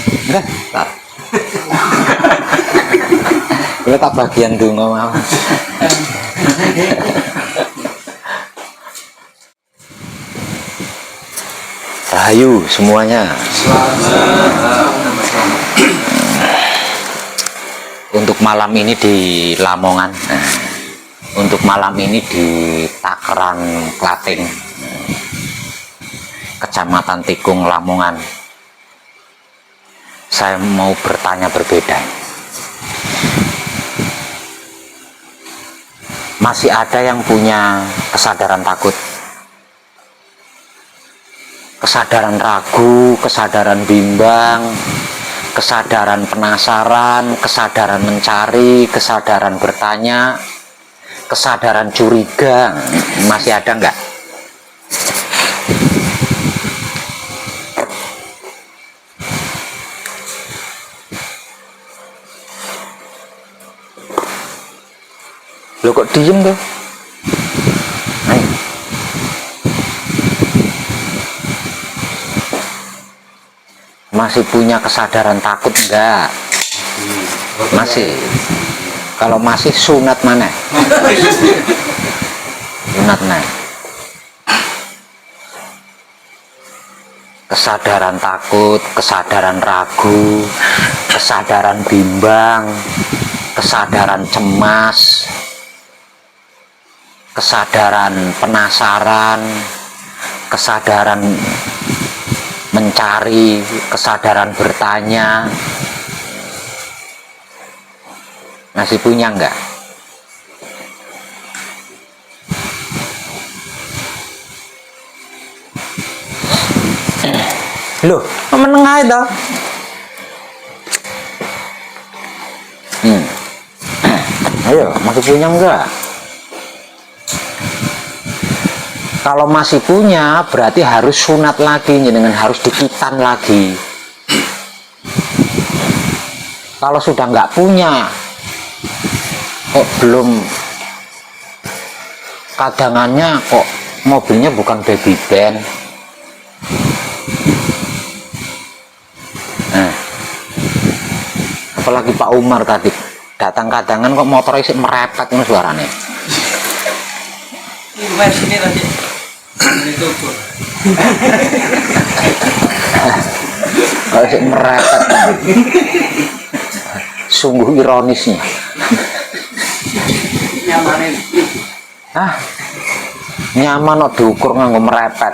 Enggak, tak. Gue tak bagian donga mau. Rahayu semuanya. Untuk malam ini di Lamongan. Untuk malam ini di Takeran, Klaten, Kecamatan Tikung, Lamongan. Saya mau bertanya berbeda. Masih ada yang punya kesadaran takut, kesadaran ragu, kesadaran bimbang, kesadaran penasaran, kesadaran mencari, kesadaran bertanya, kesadaran curiga? Masih ada nggak? Lo kok diem tuh? Ayo. Masih punya kesadaran takut enggak? Masih. Kalau masih sunat mana? Sunat mana? Kesadaran takut, kesadaran ragu, kesadaran bimbang, kesadaran cemas, kesadaran penasaran, kesadaran mencari, kesadaran bertanya, masih punya enggak? Loh, menengah itu. Ayo, masih punya enggak? Kalau masih punya, berarti harus sunat lagi, dengan harus dikitan lagi. Kalau sudah nggak punya, kok belum, kadangannya kok mobilnya bukan baby band. Nah, apalagi Pak Umar tadi datang kadangan kok motornya sih merepet ini suaranya. Sini tadi. Kalau sih merepet, sungguh ironisnya. Nyamanin. Nyaman kok diukur nganggo merepet.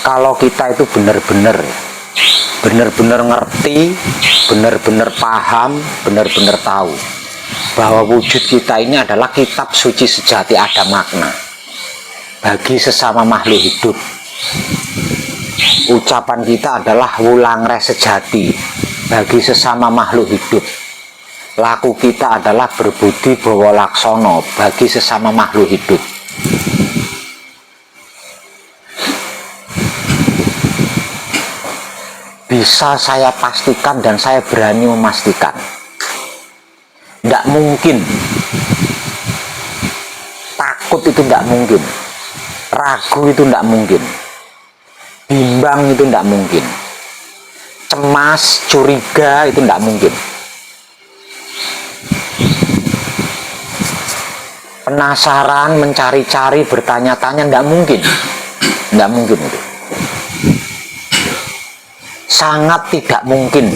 Kalau kita itu benar-benar ngerti, benar-benar paham, benar-benar tahu bahwa wujud kita ini adalah kitab suci sejati, ada makna bagi sesama makhluk hidup. Ucapan kita adalah wulangre sejati bagi sesama makhluk hidup. Laku kita adalah berbudi bawa laksono bagi sesama makhluk hidup. Bisa saya pastikan dan saya berani memastikan, tidak mungkin takut itu, tidak mungkin ragu itu, tidak mungkin bimbang itu, tidak mungkin cemas, curiga itu, tidak mungkin penasaran, mencari-cari, bertanya-tanya, tidak mungkin itu. Sangat tidak mungkin.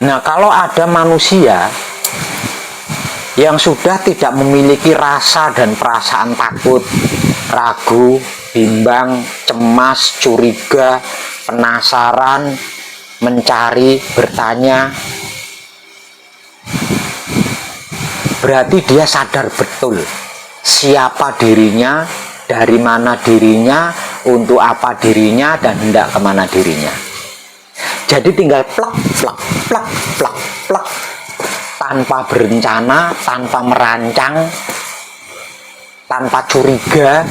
Nah, kalau ada manusia yang sudah tidak memiliki rasa dan perasaan takut, ragu, bimbang, cemas, curiga, penasaran, mencari, bertanya, berarti dia sadar betul siapa dirinya, dari mana dirinya, untuk apa dirinya, dan hendak kemana dirinya. Jadi tinggal plak, plak, plak, plak, plak, tanpa berencana, tanpa merancang, tanpa curiga.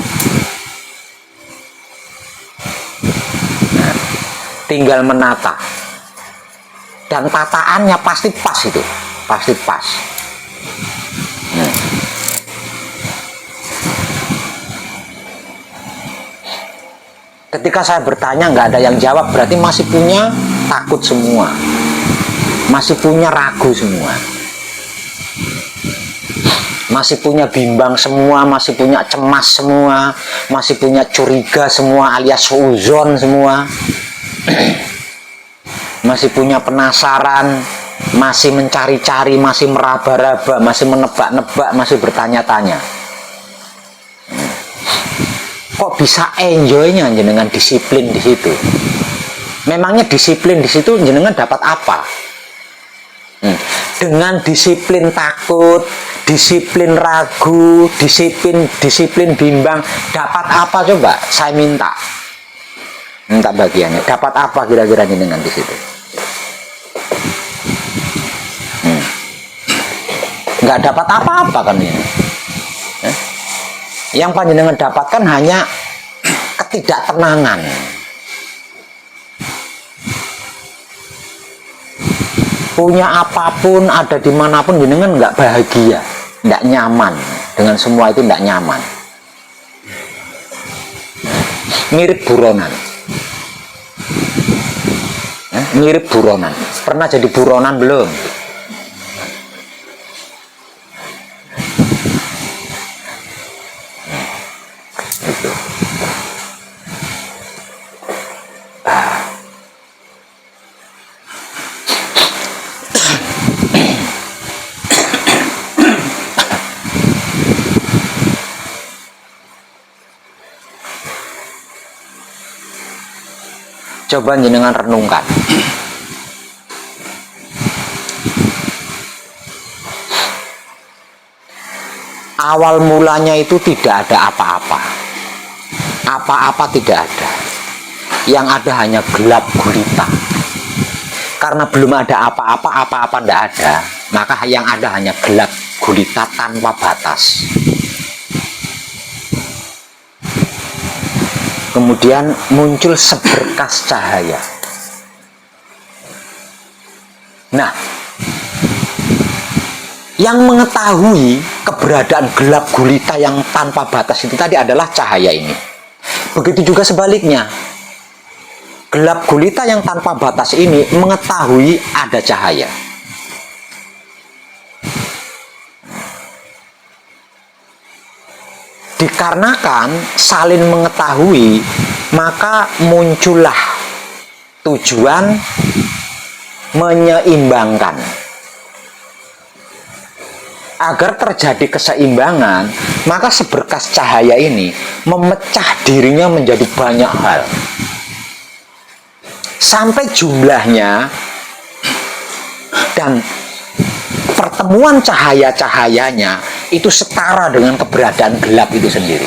Nah, tinggal menata. Dan tataannya pasti pas itu, pasti pas. Ketika saya bertanya nggak ada yang jawab, berarti masih punya takut semua, masih punya ragu semua, masih punya bimbang semua, masih punya cemas semua, masih punya curiga semua alias suuzon semua, masih punya penasaran, masih mencari-cari, masih meraba-raba, masih menebak-nebak, masih bertanya-tanya. Kok bisa enjoynya jenengan disiplin di situ? Memangnya disiplin di situ jenengan dapat apa? Dengan disiplin takut, disiplin ragu, disiplin bimbang, dapat apa coba? Saya minta bagiannya. Dapat apa kira-kira jenengan di situ? Nggak dapat apa-apa kan ini? Yang panjenengan dapatkan hanya ketidaktenangan. Punya apapun, ada dimanapun, jenengan nggak bahagia, nggak nyaman. Dengan semua itu nggak nyaman. Mirip buronan. Mirip buronan. Pernah jadi buronan belum? Coba jenengan renungkan. Awal mulanya itu tidak ada apa-apa. Apa-apa tidak ada. Yang ada hanya gelap gulita. Karena belum ada apa-apa, apa-apa tidak ada. Maka yang ada hanya gelap gulita tanpa batas. Kemudian muncul seberkas cahaya. Nah, yang mengetahui keberadaan gelap gulita yang tanpa batas itu tadi adalah cahaya ini. Begitu juga sebaliknya. Gelap gulita yang tanpa batas ini mengetahui ada cahaya. Dikarenakan saling mengetahui, maka muncullah tujuan menyeimbangkan. Agar terjadi keseimbangan, maka seberkas cahaya ini memecah dirinya menjadi banyak hal. Sampai jumlahnya dan pertemuan cahaya-cahayanya itu setara dengan keberadaan gelap itu sendiri.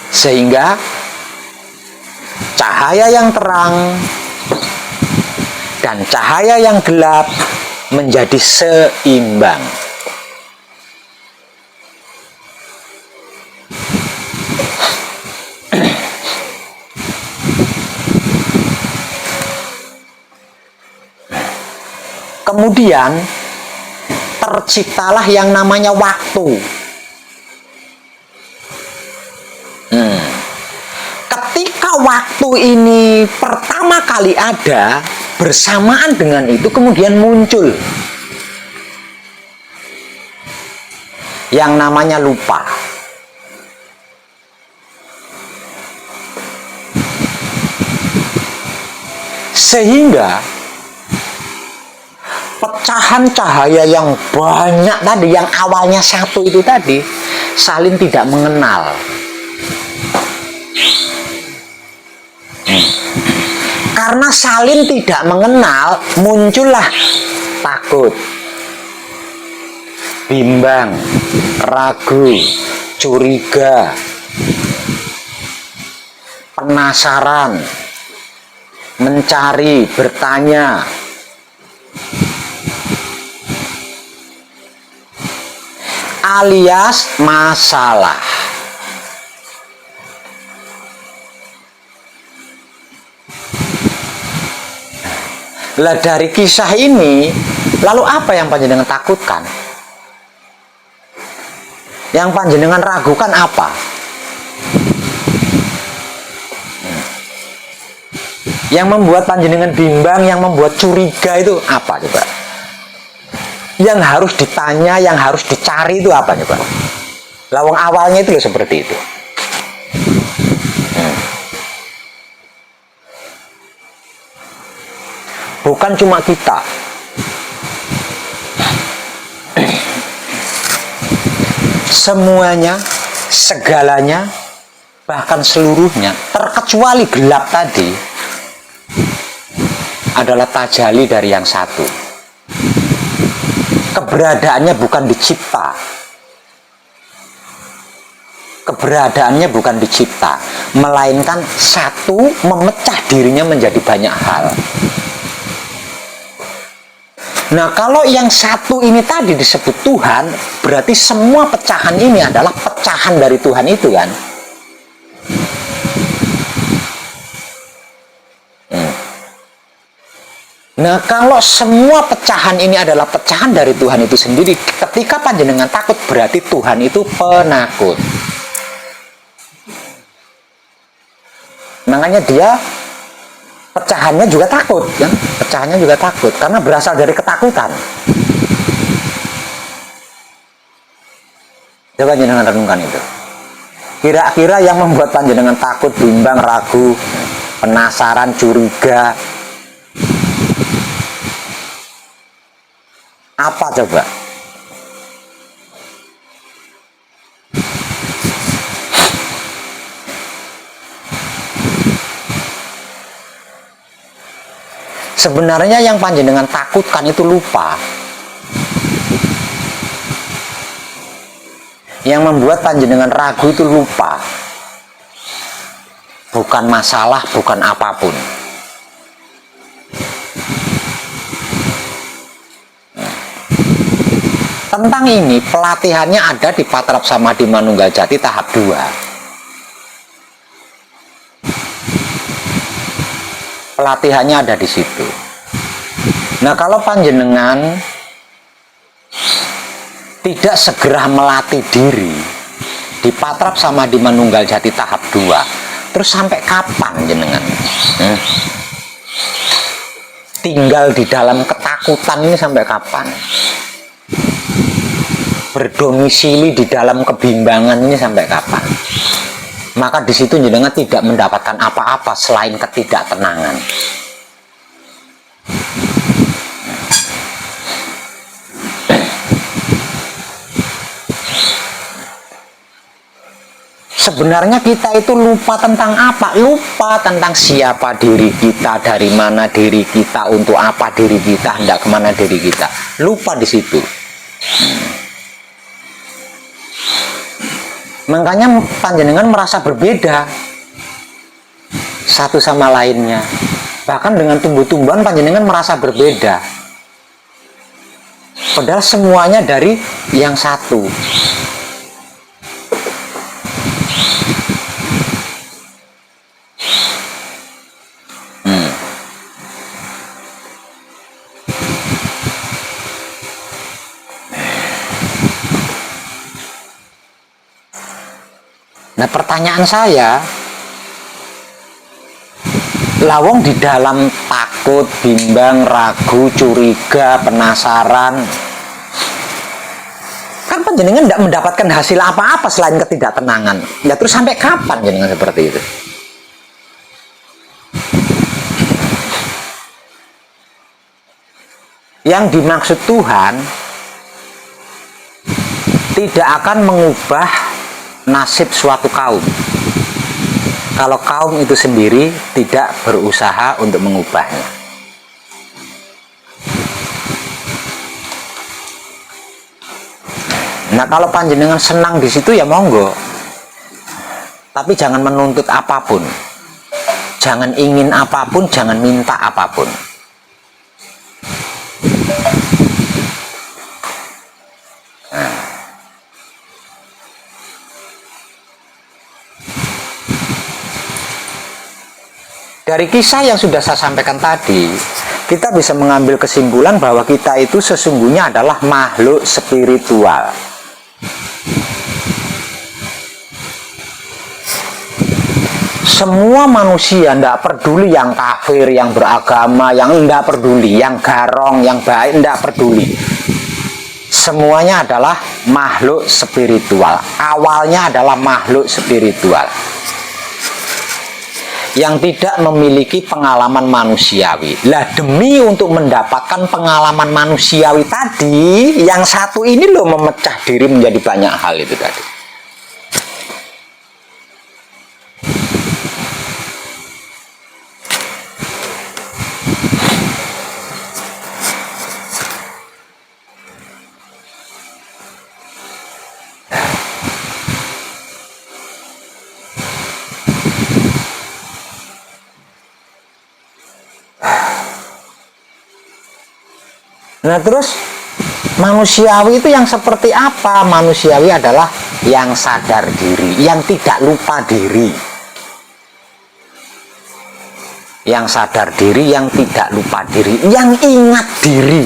Sehingga cahaya yang terang dan cahaya yang gelap menjadi seimbang. Kemudian terciptalah yang namanya waktu. Ketika waktu ini pertama kali ada, bersamaan dengan itu kemudian muncul yang namanya lupa. Sehingga pecahan cahaya yang banyak tadi, yang awalnya satu itu tadi, saling tidak mengenal. Karena saling tidak mengenal, muncullah takut, bimbang, ragu, curiga, penasaran, mencari, bertanya. Alias masalah. Lah dari kisah ini, lalu apa yang panjenengan takutkan? Yang panjenengan ragukan apa? Yang membuat panjenengan bimbang, yang membuat curiga itu apa coba? Yang harus ditanya, yang harus dicari itu apa coba? Lawang awalnya itu loh seperti itu. Bukan cuma kita. Semuanya, segalanya, bahkan seluruhnya, terkecuali gelap tadi, adalah tajali dari yang satu. Keberadaannya bukan dicipta. Keberadaannya bukan dicipta, melainkan satu memecah dirinya menjadi banyak hal. Nah, kalau yang satu ini tadi disebut Tuhan, berarti semua pecahan ini adalah pecahan dari Tuhan itu kan? Nah, kalau semua pecahan ini adalah pecahan dari Tuhan itu sendiri, ketika panjenengan takut, berarti Tuhan itu penakut. Makanya dia pecahannya juga takut kan? Pecahannya juga takut karena berasal dari ketakutan. Coba panjenengan renungkan itu. Kira-kira yang membuat panjenengan takut, bimbang, ragu, penasaran, curiga, apa coba? Sebenarnya yang panjenengan takutkan itu lupa. Yang membuat panjenengan ragu itu lupa. Bukan masalah, bukan apapun. Tentang ini pelatihannya ada di Patrap Samadhi Manunggal Jati tahap 2. Pelatihannya ada di situ. Nah, kalau panjenengan tidak segera melatih diri di Patrap Samadhi Manunggal Jati tahap 2, terus sampai kapan jenengan? Tinggal di dalam ketakutan ini sampai kapan? Berdomisili di dalam kebimbangan ini sampai kapan? Maka di situ jenengan tidak mendapatkan apa-apa selain ketidaktenangan. Sebenarnya kita itu lupa tentang apa? Lupa tentang siapa diri kita, dari mana diri kita, untuk apa diri kita, hendak kemana diri kita. Lupa di situ. Makanya panjenengan merasa berbeda satu sama lainnya. Bahkan dengan tumbuh-tumbuhan panjenengan merasa berbeda. Padahal semuanya dari yang satu. Nah, pertanyaan saya, lawong di dalam takut, bimbang, ragu, curiga, penasaran, kan panjenengan tidak mendapatkan hasil apa-apa selain ketidaktenangan. Ya terus sampai kapan jenengan seperti itu? Yang dimaksud Tuhan tidak akan mengubah nasib suatu kaum kalau kaum itu sendiri tidak berusaha untuk mengubahnya. Nah, kalau panjenengan senang di situ ya monggo, tapi jangan menuntut apapun, jangan ingin apapun, jangan minta apapun. Dari kisah yang sudah saya sampaikan tadi, kita bisa mengambil kesimpulan bahwa kita itu sesungguhnya adalah makhluk spiritual. Semua manusia, tidak peduli yang kafir, yang beragama, yang tidak peduli, yang garong, yang baik, tidak peduli. Semuanya adalah makhluk spiritual. Awalnya adalah makhluk spiritual yang tidak memiliki pengalaman manusiawi. Lah, demi untuk mendapatkan pengalaman manusiawi tadi, yang satu ini loh memecah diri menjadi banyak hal itu tadi. Nah, terus manusiawi itu yang seperti apa? Manusiawi adalah yang sadar diri, yang tidak lupa diri. Yang sadar diri, yang tidak lupa diri, yang ingat diri.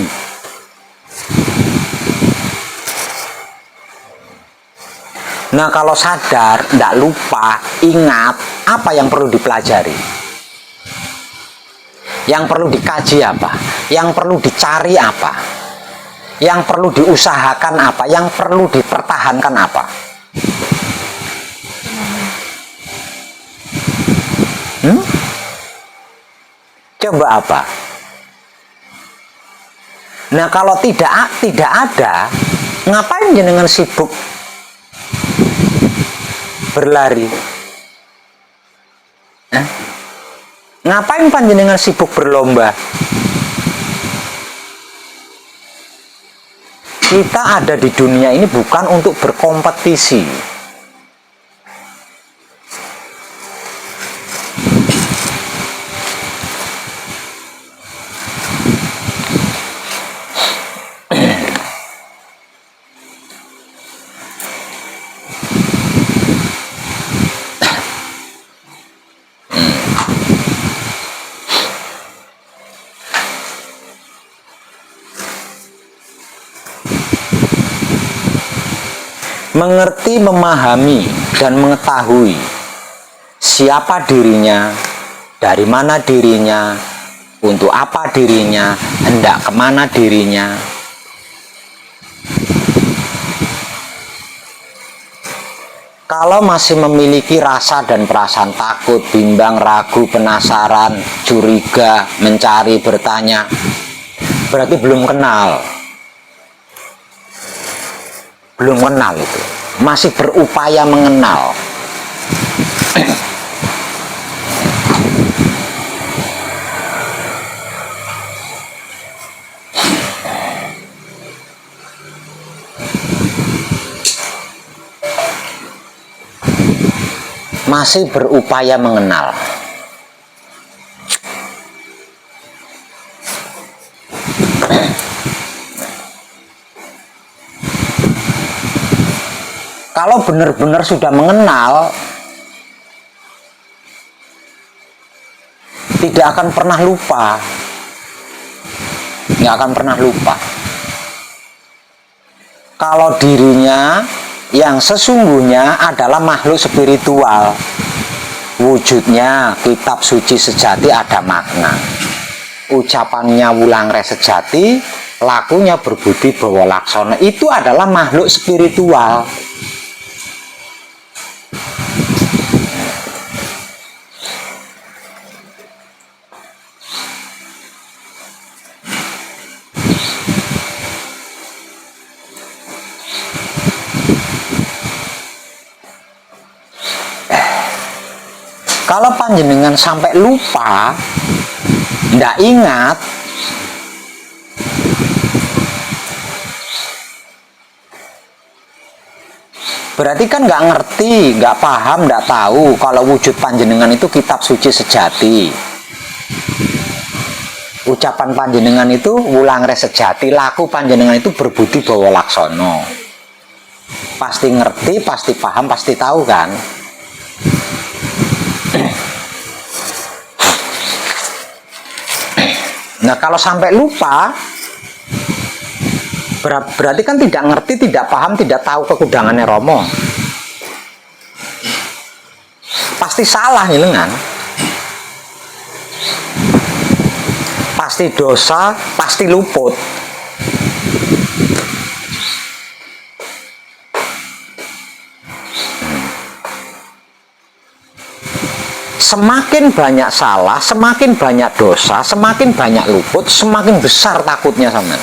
Nah, kalau sadar, tidak lupa, ingat, apa yang perlu dipelajari? Yang perlu dikaji apa? Yang perlu dicari apa? Yang perlu diusahakan apa? Yang perlu dipertahankan apa? Coba apa? Nah, kalau tidak ada, ngapain jenengan sibuk berlari? Ngapain panjenengan sibuk berlomba? Kita ada di dunia ini bukan untuk berkompetisi. Mengerti, memahami, dan mengetahui siapa dirinya, dari mana dirinya, untuk apa dirinya, hendak kemana dirinya. Kalau masih memiliki rasa dan perasaan takut, bimbang, ragu, penasaran, curiga, mencari, bertanya, berarti belum kenal. Belum kenal itu, masih berupaya mengenal. Masih berupaya mengenal. Kalau benar-benar sudah mengenal, tidak akan pernah lupa. Nggak akan pernah lupa. Kalau dirinya yang sesungguhnya adalah makhluk spiritual, wujudnya kitab suci sejati ada makna. Ucapannya Wulangres sejati, lakunya berbudi bawa laksana. Itu adalah makhluk spiritual. Kalau panjenengan sampai lupa, ndak ingat, berarti kan nggak ngerti, nggak paham, nggak tahu kalau wujud panjenengan itu kitab suci sejati. Ucapan panjenengan itu Wulangres sejati, laku panjenengan itu berbudi bawa laksono. Pasti ngerti, pasti paham, pasti tahu kan? Nah, Nah kalau sampai lupa, berarti kan tidak ngerti, tidak paham, tidak tahu kekudangannya Romo. Pasti salah ngilengan. Pasti dosa, pasti luput. Semakin banyak salah, semakin banyak dosa, semakin banyak luput, semakin besar takutnya sama.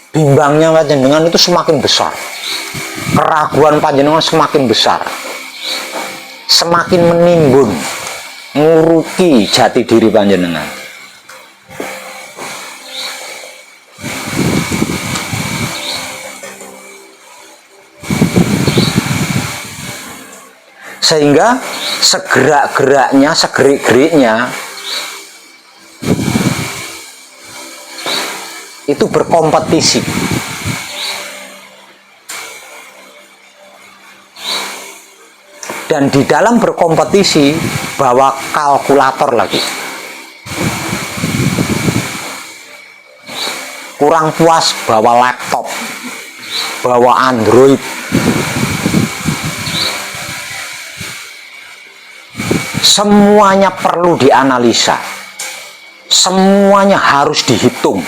Bimbangnya panjenengan itu semakin besar. Keraguan panjenengan semakin besar. Semakin menimbun, nguruki jati diri panjenengan. Sehingga segerak-geraknya, segerik-geriknya itu berkompetisi. Dan di dalam berkompetisi bawa kalkulator lagi. Kurang puas bawa laptop, bawa Android. Semuanya perlu dianalisa, semuanya harus dihitung,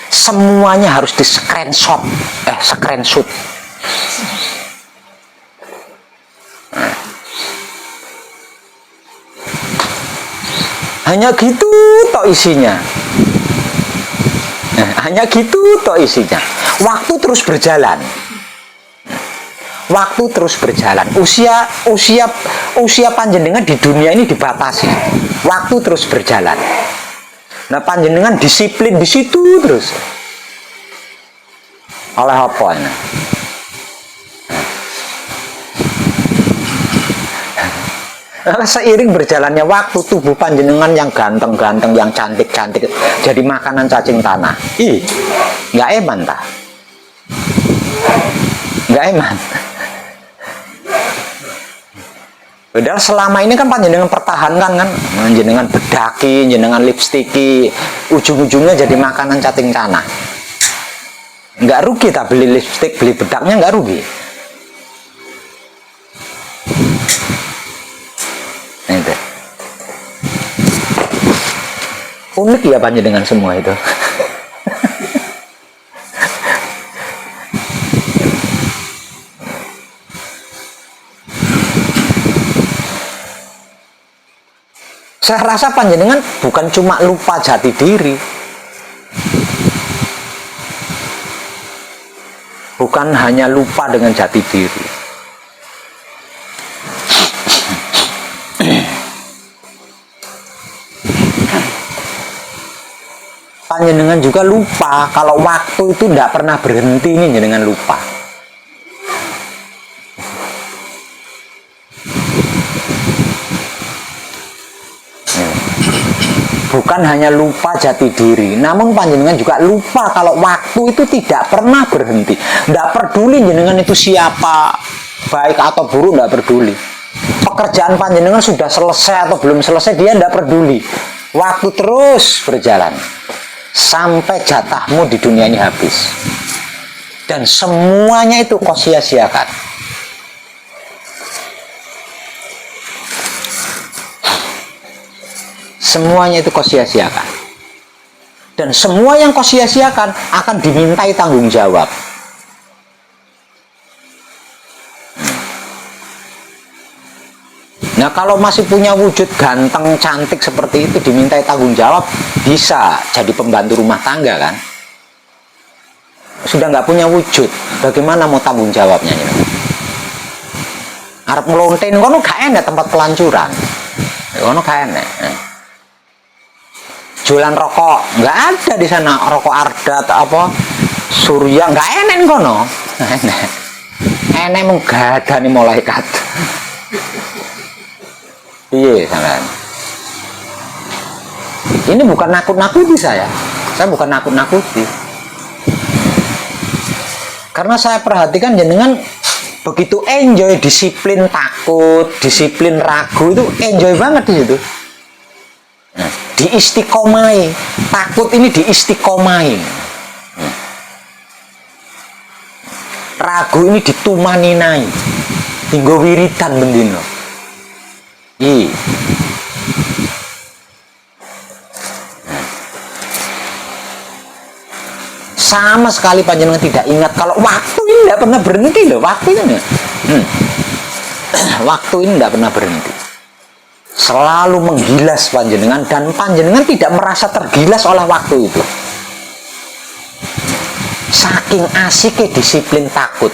semuanya harus di screenshot. Hanya gitu tok isinya. Hanya gitu tok isinya. Waktu terus berjalan. Waktu terus berjalan. Usia panjenengan di dunia ini dibatasi. Waktu terus berjalan. Nah, panjenengan disiplin di situ terus. Oleh apa ini? Seiring berjalannya waktu, tubuh panjenengan yang ganteng-ganteng, yang cantik-cantik jadi makanan cacing tanah. Nggak eman tak? Nggak eman. Padahal selama ini kan panjenengan pertahankan kan, panjenengan bedaki, panjenengan lipstiki, ujung-ujungnya jadi makanan cacing tanah. Nggak rugi tak beli lipstik, beli bedaknya nggak rugi. Itu. Unik ya panjenengan semua itu. Saya rasa panjenengan bukan cuma lupa jati diri, bukan hanya lupa dengan jati diri, panjenengan juga lupa kalau waktu itu tidak pernah berhenti nih dengan lupa. Bukan hanya lupa jati diri, namun panjenengan juga lupa kalau waktu itu tidak pernah berhenti. Tidak peduli jenengan itu siapa, baik atau buruk, tidak peduli. Pekerjaan panjenengan sudah selesai atau belum selesai, dia tidak peduli. Waktu terus berjalan sampai jatahmu di dunia ini habis. Dan semuanya itu kau sia-siakan. Semuanya itu kau sia-siakan. Dan semua yang kau sia-siakan akan dimintai tanggung jawab. Nah, kalau masih punya wujud ganteng, cantik seperti itu, dimintai tanggung jawab, bisa jadi pembantu rumah tangga kan? Sudah nggak punya wujud, bagaimana mau tanggung jawabnya? Arep ngelonten kono gak enak tempat pelancuran. Kono gak enak. Jualan rokok nggak ada di sana, rokok Arda atau apa Surya nggak enak kono, enak menggada nih malaikat. Iya sampean. Ini bukan nakut-nakuti saya bukan nakut-nakuti, karena saya perhatikan jenengan begitu enjoy disiplin takut, disiplin ragu itu enjoy banget di situ. Nah, diistiqomai, takut ini diistiqomai. Ragu ini ditumaninai, hingga wiridan bendino. Sama sekali panjenengan tidak ingat kalau waktu ini tidak pernah berhenti loh, waktu ini. Waktu ini tidak pernah berhenti. Selalu menggilas panjenengan dan panjenengan tidak merasa tergilas oleh waktu itu. Saking asiknya disiplin takut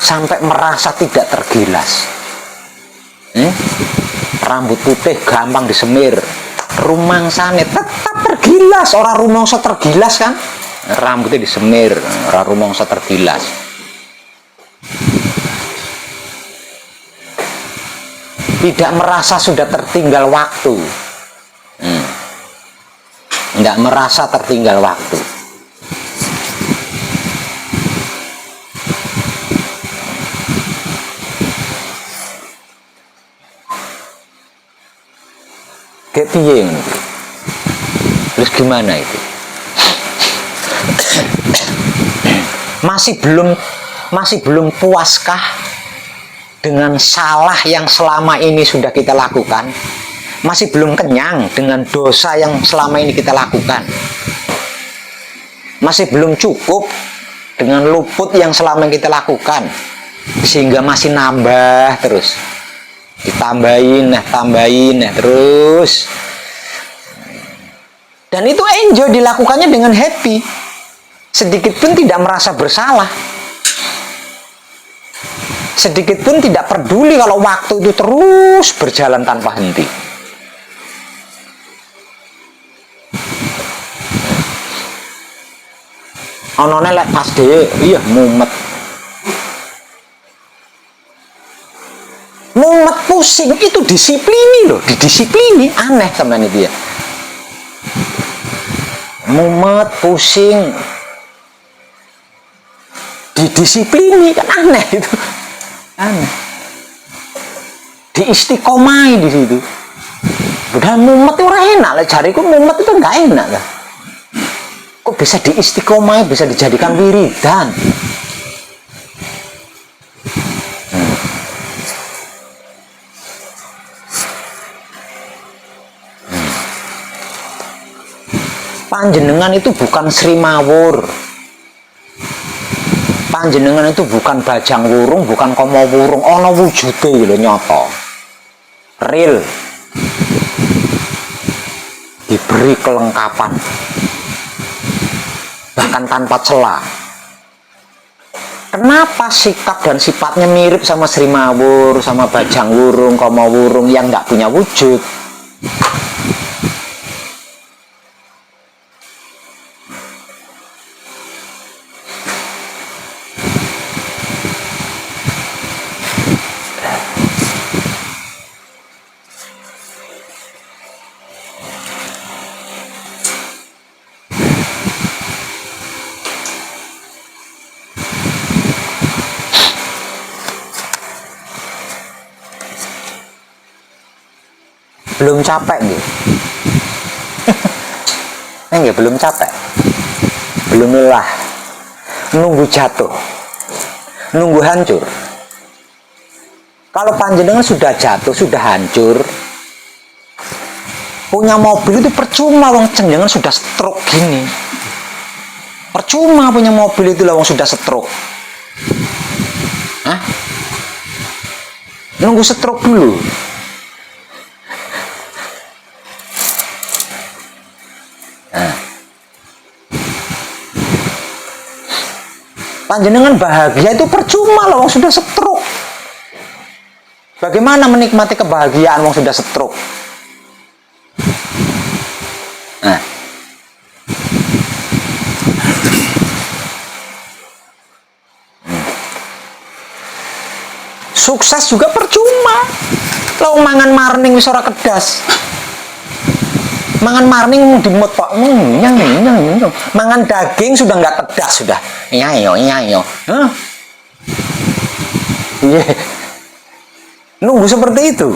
sampai merasa tidak tergilas. Rambut putih gampang disemir, rumangsane tetap tergilas, orang rumangsa tergilas kan, rambutnya disemir, orang rumangsa tergilas. Tidak merasa sudah tertinggal waktu, tidak merasa tertinggal waktu. Kayak piye ngono. Terus gimana itu? Masih belum puaskah dengan salah yang selama ini sudah kita lakukan? Masih belum kenyang dengan dosa yang selama ini kita lakukan? Masih belum cukup dengan luput yang selama ini kita lakukan? Sehingga masih nambah terus. Ditambahin terus. Dan itu enjoy dilakukannya dengan happy, sedikit pun tidak merasa bersalah, sedikit pun tidak peduli kalau waktu itu terus berjalan tanpa henti. Onone lek pas dhewe iya mumet pusing, itu disiplini loh, didisiplini. Aneh sampean itu ya, mumet pusing didisiplini kan aneh itu, aneh. Diistiqomai di situ. Padahal mumet itu ora enak lah, jariku mumet itu enggak enak lah. Kok bisa diistiqomai, bisa dijadikan wiridan. Panjenengan itu bukan Sri Mawur, panjenengan itu bukan Bajang Wurung, bukan Komo Wurung, ono wujude lho, nyoto, real, diberi kelengkapan, bahkan tanpa celah. Kenapa sikap dan sifatnya mirip sama Sri Mawur, sama Bajang Wurung, Komo Wurung yang nggak punya wujud? Belum capek nih. Enggak, belum capek. Belum lelah. Nunggu jatuh. Nunggu hancur. Kalau panjenengan sudah jatuh, sudah hancur, punya mobil itu percuma, wong jenengan sudah stroke gini. Percuma punya mobil itu lah, wong sudah stroke. Hah? Nunggu stroke dulu. Panjenengan bahagia itu percuma loh, wong sudah stroke. Bagaimana menikmati kebahagiaan wong sudah stroke? Nah. Sukses juga percuma. Lo mangan marning wis ora kedas. Mangan marning dimut pak, mangan daging sudah nggak pedas sudah, iya yo, huh? Iya. Nunggu seperti itu.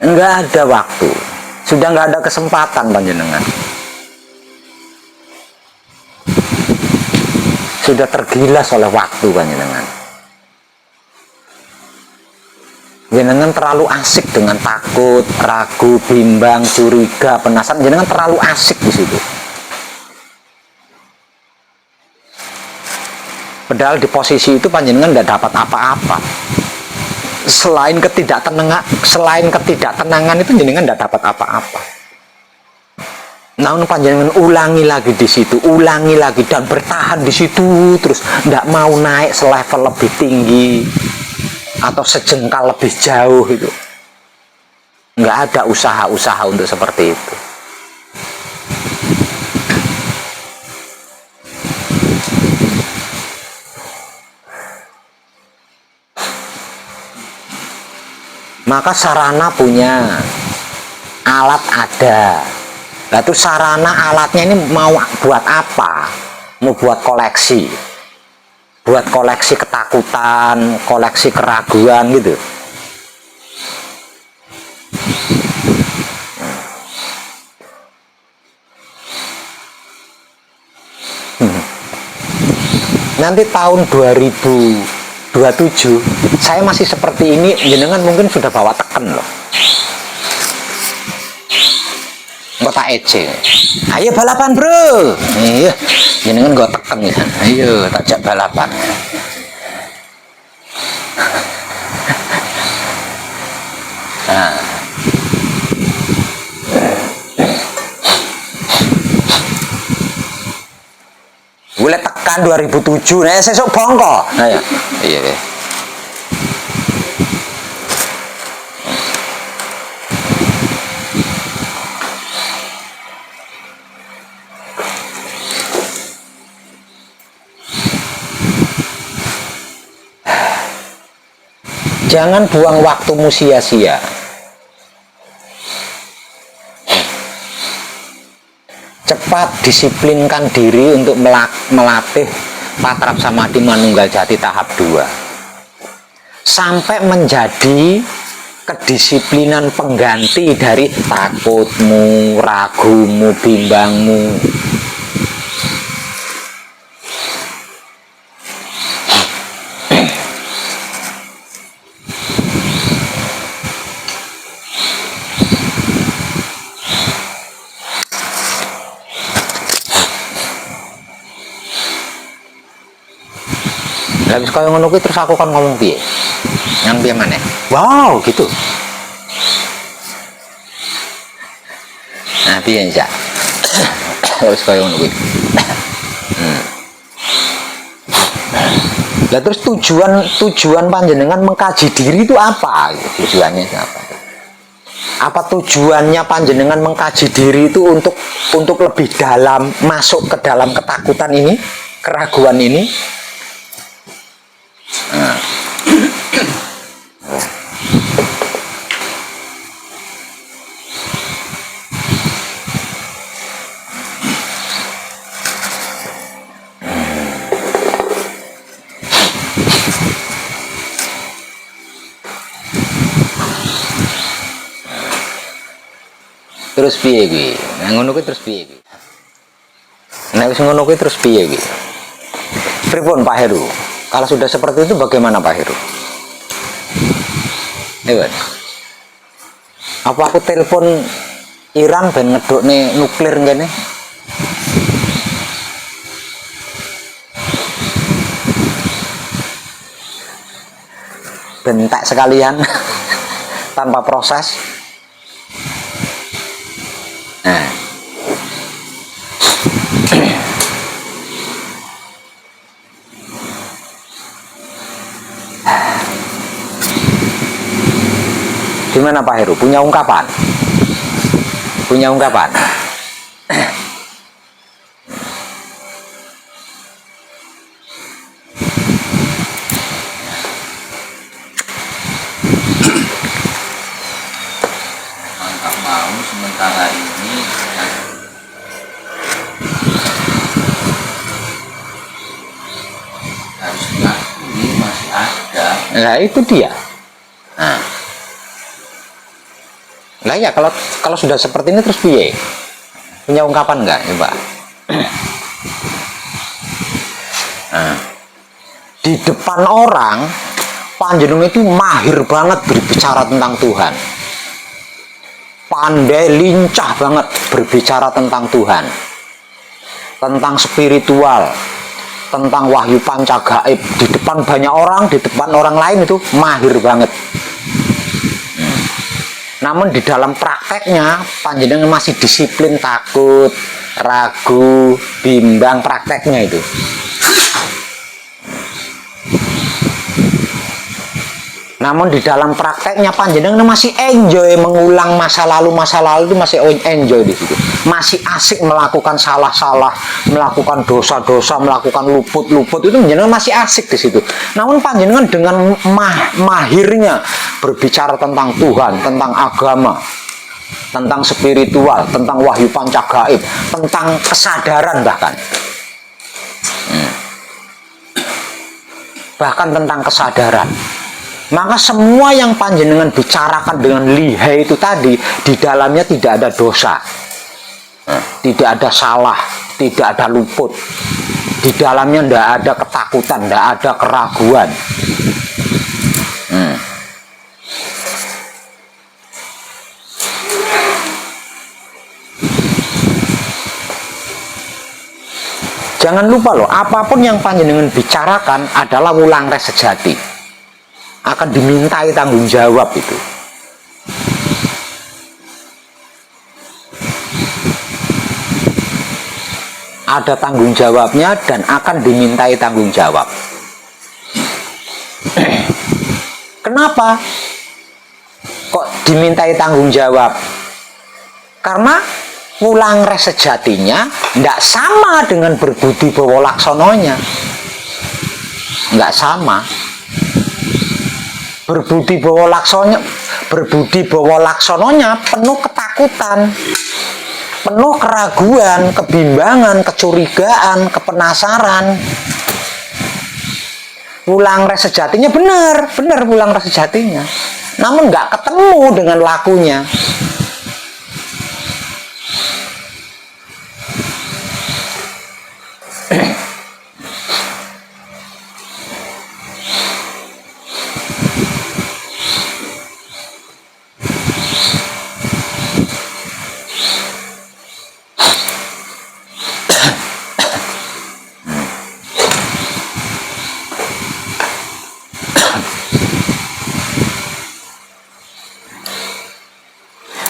Enggak ada waktu. Sudah enggak ada kesempatan panjenengan. Sudah tergilas oleh waktu panjenengan. Jenengan terlalu asik dengan takut, ragu, bimbang, curiga, penasaran. Jenengan terlalu asik di situ. Padahal di posisi itu panjenengan tidak dapat apa-apa. Selain ketidaktenangan itu jenengan tidak dapat apa-apa. Namun panjenengan ulangi lagi di situ, ulangi lagi dan bertahan di situ terus, tidak mau naik selevel lebih tinggi atau sejengkal lebih jauh itu. Nggak ada usaha-usaha untuk seperti itu. Maka sarana punya, alat ada. Nah itu sarana alatnya ini mau buat apa? Mau buat koleksi. Buat koleksi ketakutan, koleksi keraguan gitu. Nanti tahun 2027 saya masih seperti ini, jenengan mungkin sudah bawa teken loh. Kota Ece, ayo balapan bro, iya, jenengan gue teken ya, ayo tajak balapan. Nah. Boleh tekan 2007, nah sesuk bongko, nah ya, iya. Jangan buang waktumu sia-sia. Cepat disiplinkan diri untuk melatih Patrap Samadhi Manunggal Jati tahap 2. Sampai menjadi kedisiplinan pengganti dari takutmu, ragumu, bimbangmu. Habis kaya ngono kuwi terus aku kan ngomong piye? Yang piye maneh? Wow, gitu. Nah, piye ya? Habis kaya ngono kuwi. Lah terus tujuan panjenengan mengkaji diri itu apa? Tujuannya itu apa? Apa tujuannya panjenengan mengkaji diri itu untuk lebih dalam masuk ke dalam ketakutan ini, keraguan ini? Nah. Terus piye kuwi? Nah ngono kuwi terus piye kuwi? Nek wis ngono kuwi terus piye kuwi? Pripun Pak Heru? Kalau sudah seperti itu bagaimana Pak Heru? Ewan. Apa aku telepon Iran ben ngedukne nuklir ngene? Bentak sekalian tanpa proses. Nah. Gimana Pak Heru? Punya ungkapan? Punya ungkapan? Nggak mau sementara ini Nah itu dia. Nah, nah ya kalau sudah seperti ini terus piye? Punya ungkapan nggak, ya Pak? Nah, di depan orang panjenengan itu mahir banget berbicara tentang Tuhan, pandai lincah banget berbicara tentang Tuhan, tentang spiritual, tentang wahyu pancagaib. Di depan banyak orang, di depan orang lain itu mahir banget. Namun di dalam prakteknya panjenengan masih disiplin, takut, ragu, bimbang prakteknya itu. Namun di dalam prakteknya panjenengan masih enjoy mengulang masa lalu itu masih enjoy di situ. Masih asik melakukan salah-salah, melakukan dosa-dosa, melakukan luput-luput, itu panjenengan masih asik di situ. Namun panjenengan dengan mahirnya berbicara tentang Tuhan, tentang agama, tentang spiritual, tentang wahyu pancagaib, tentang kesadaran bahkan tentang kesadaran. Maka semua yang panjenengan bicarakan dengan lihai itu tadi, di dalamnya tidak ada dosa, tidak ada salah, tidak ada luput. Di dalamnya tidak ada ketakutan, tidak ada keraguan. Jangan lupa loh, apapun yang panjenengan bicarakan adalah wulangres sejati. Akan dimintai tanggung jawab itu. Ada tanggung jawabnya dan akan dimintai tanggung jawab. Kenapa kok dimintai tanggung jawab? Karena wulangres sejatinya tidak sama dengan berbudi bawa laksononya. Nggak sama. Berbudi bawa laksononya penuh ketakutan, penuh keraguan, kebimbangan, kecurigaan, kepenasaran. Wulangres sejatinya benar wulangres sejatinya, namun nggak ketemu dengan lakunya.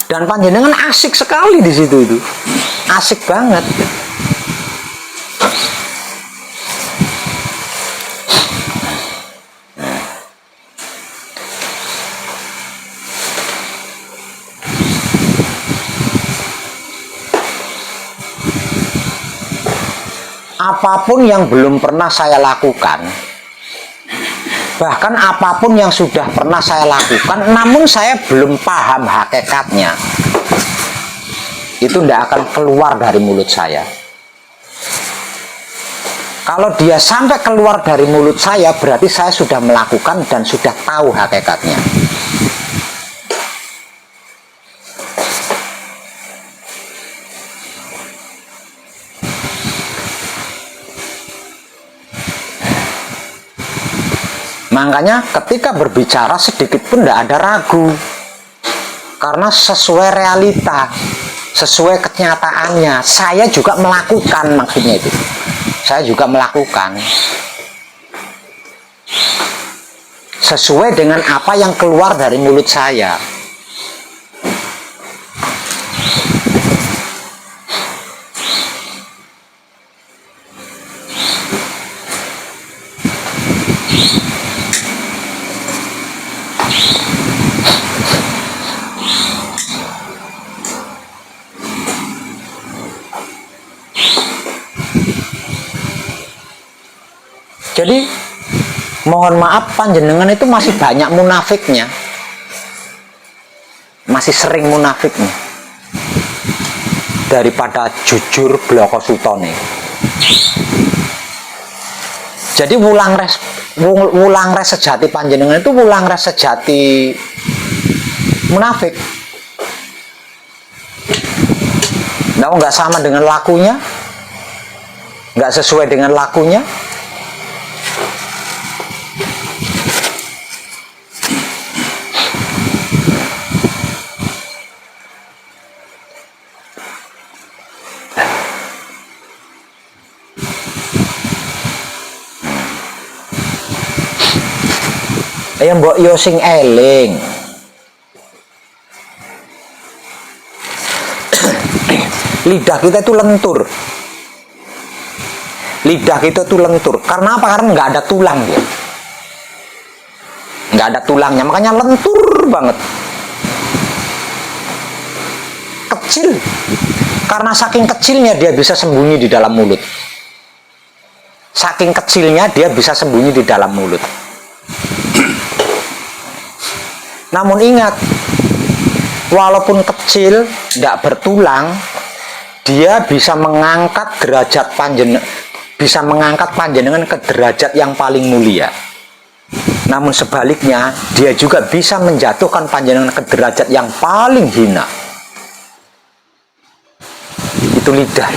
Dan panjenengan asik sekali di situ itu, asik banget. Apapun yang belum pernah saya lakukan, bahkan apapun yang sudah pernah saya lakukan, namun saya belum paham hakikatnya, itu tidak akan keluar dari mulut saya. Kalau dia sampai keluar dari mulut saya, berarti saya sudah melakukan dan sudah tahu hakikatnya. Makanya ketika berbicara sedikit pun tidak ada ragu, karena sesuai realita, sesuai kenyataannya. Saya juga melakukan, maksudnya itu saya juga melakukan sesuai dengan apa yang keluar dari mulut saya. Jadi mohon maaf, panjenengan itu masih banyak munafiknya, masih sering munafiknya daripada jujur bloko sutone. Jadi wulang res sejati panjenengan itu wulang res sejati munafik. Nah, nggak sama dengan lakunya, nggak sesuai dengan lakunya. Ya mbok yo sing eling. Lidah kita itu lentur. Lidah kita itu lentur. Karena apa? Karena nggak ada tulang dia. Nggak ada tulangnya, makanya lentur banget. Kecil. Karena saking kecilnya dia bisa sembunyi di dalam mulut. Saking kecilnya dia bisa sembunyi di dalam mulut. Namun ingat, walaupun kecil, tidak bertulang, dia bisa mengangkat derajat panjenengan ke derajat yang paling mulia. Namun sebaliknya, dia juga bisa menjatuhkan panjenengan ke derajat yang paling hina. Itu lidah.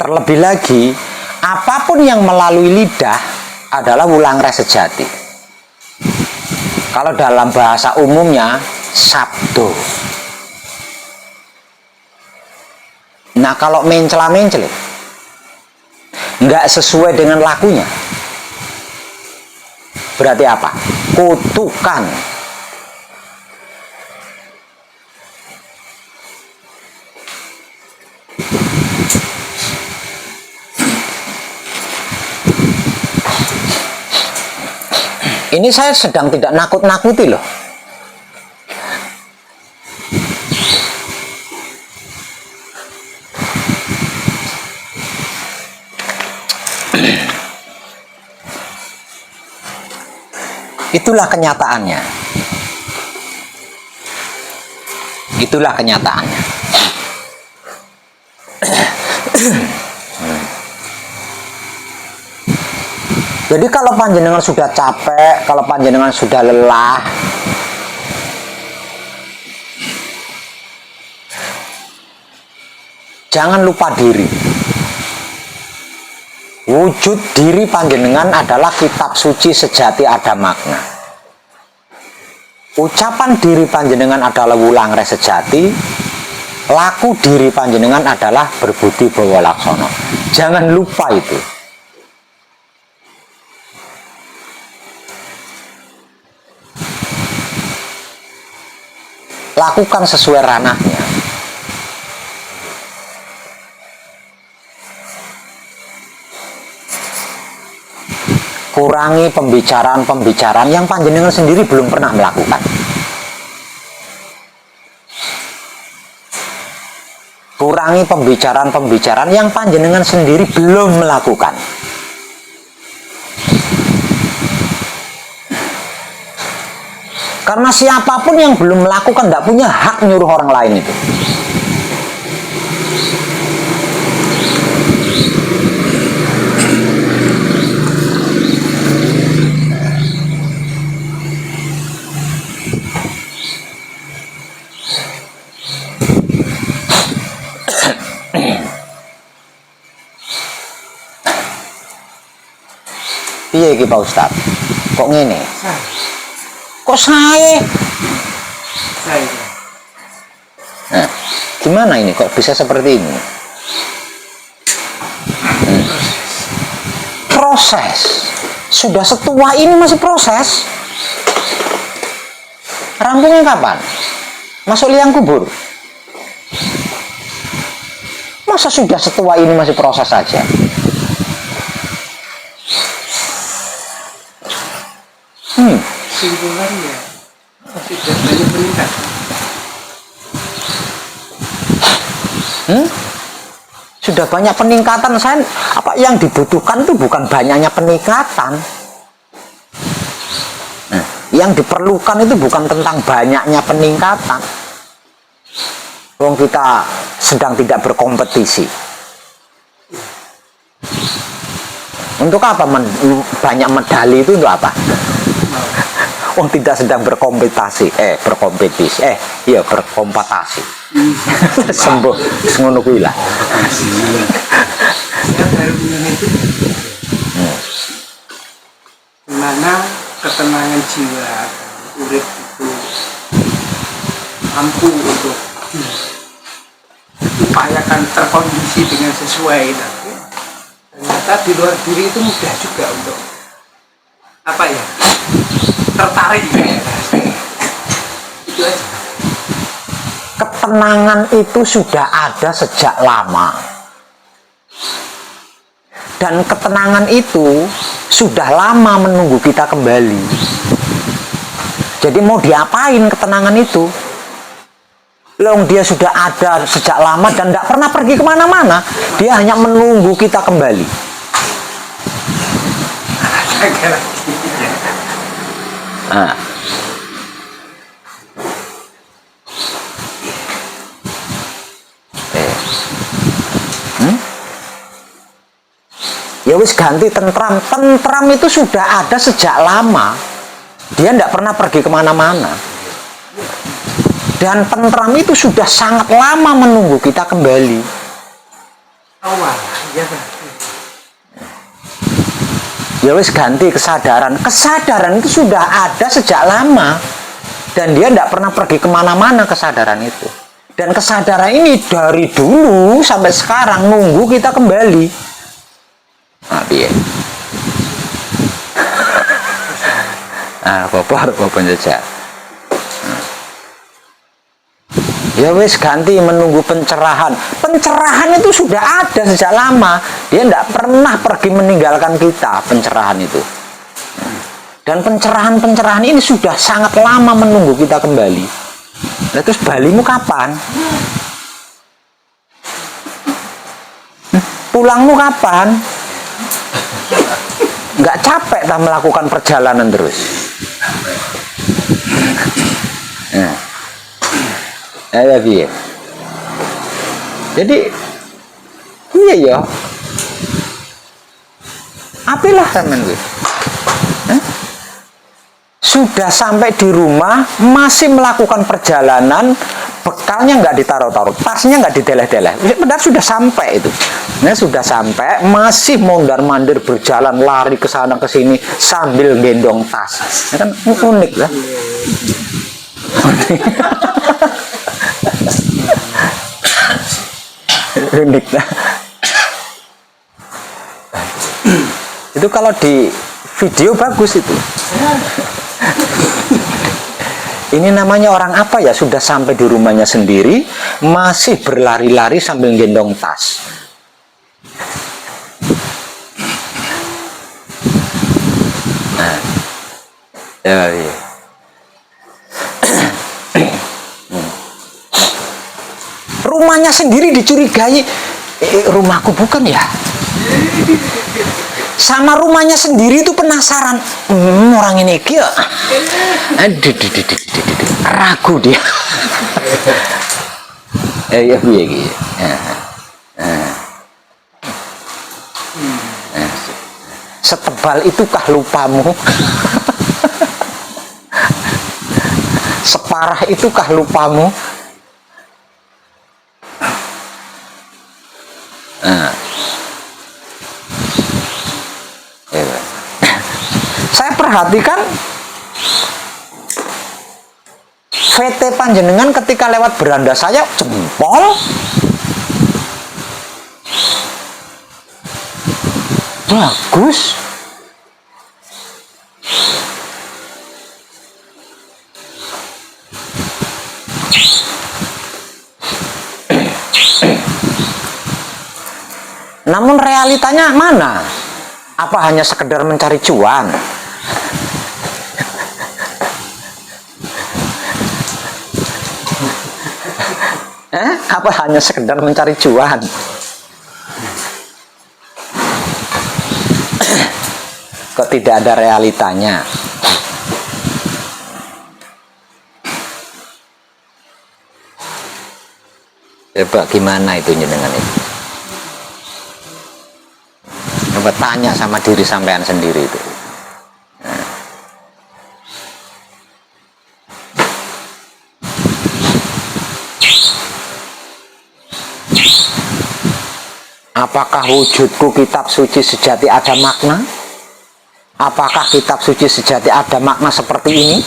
Terlebih lagi, apapun yang melalui lidah adalah wulang res sejati. Kalau dalam bahasa umumnya, sabdo. Nah, kalau mencela-mencele, nggak sesuai dengan lakunya, berarti apa? Kutukan. Ini saya sedang tidak nakut-nakuti loh. Itulah kenyataannya. Itulah kenyataannya. Jadi kalau panjenengan sudah capek, kalau panjenengan sudah lelah, jangan lupa diri. Wujud diri panjenengan adalah kitab suci sejati ada makna. Ucapan diri panjenengan adalah wulang res sejati. Laku diri panjenengan adalah berbudi bawa laksono. Jangan lupa itu. Lakukan sesuai ranahnya. Kurangi pembicaraan-pembicaraan yang panjenengan sendiri belum pernah melakukan. Kurangi pembicaraan-pembicaraan yang panjenengan sendiri belum melakukan. Karena siapapun yang belum melakukan tidak punya hak nyuruh orang lain itu. Piye iki Pak Ustadz? Kok ngene? Kok saya? Nah, gimana ini? Kok bisa seperti ini? Proses. Sudah setua ini masih proses. Rampungnya kapan? Masuk liang kubur? Masa sudah setua ini masih proses saja? Kesimpulannya masih banyak meningkat. Sudah banyak peningkatan. Saya apa yang dibutuhkan itu bukan banyaknya peningkatan. Nah, yang diperlukan itu bukan tentang banyaknya peningkatan. Wong kita sedang tidak berkompetisi. Untuk apa banyak medali itu untuk apa? Wong tidak sedang berkompetisi, berkompetisi. Sembuh, ngono kuwi lah. Yang baru ini itu dimana ketenangan jiwa urip itu mampu untuk diupayakan terkondisi dengan sesuai, tapi ternyata di luar diri itu mudah juga untuk apa ya, tertarik ya. Itu aja. Ketenangan itu sudah ada sejak lama, dan ketenangan itu sudah lama menunggu kita kembali. Jadi mau diapain ketenangan itu? Long dia sudah ada sejak lama dan tidak pernah pergi kemana-mana. Dia hanya menunggu kita kembali. Nah. Ya wis ganti tentram. Tentram itu sudah ada sejak lama. Dia tidak pernah pergi kemana-mana. Dan tentram itu sudah sangat lama menunggu kita kembali. Awal, ya kan? Ya wis ganti kesadaran. Kesadaran itu sudah ada sejak lama. Dan dia tidak pernah pergi kemana-mana kesadaran itu. Dan kesadaran ini dari dulu sampai sekarang nunggu kita kembali. Nah, piye? Bapak jejak. Ya wis ganti menunggu pencerahan. Pencerahan itu sudah ada sejak lama. Dia tidak pernah pergi meninggalkan kita, pencerahan itu. Dan pencerahan-pencerahan ini sudah sangat lama menunggu kita kembali. Nah, terus balimu kapan? Pulangmu kapan? Nggak capek tak melakukan perjalanan terus? Nah. Ya, biar. Jadi iya ya. Apilah teman gue. Sudah sampai di rumah masih melakukan perjalanan, bekalnya nggak ditaruh-taruh, tasnya nggak dideleh-deleh. Benar sudah sampai itu. Nah, sudah sampai masih mondar-mandir berjalan lari ke sana ke sini sambil gendong tas. Ya kan unik lah. Unik lah. Itu kalau di video bagus itu. Ini namanya orang apa ya, sudah sampai di rumahnya sendiri masih berlari-lari sambil gendong tas. Nah, ya. Rumahnya sendiri dicurigai, rumahku bukan ya? Sama rumahnya sendiri itu penasaran, orang ini kia, ragu dia. Ya begini. Setebal itukah lupamu? Separah itukah lupamu? Saya perhatikan VT panjenengan ketika lewat beranda saya jempol bagus. Namun realitanya mana? Apa hanya sekedar mencari cuan? Apa hanya sekedar mencari cuan? Kok tidak ada realitanya? Coba gimana itu jenengan itu? Coba tanya sama diri sampean sendiri itu. Nah. Apakah wujudku kitab suci sejati ada makna? Apakah kitab suci sejati ada makna seperti ini?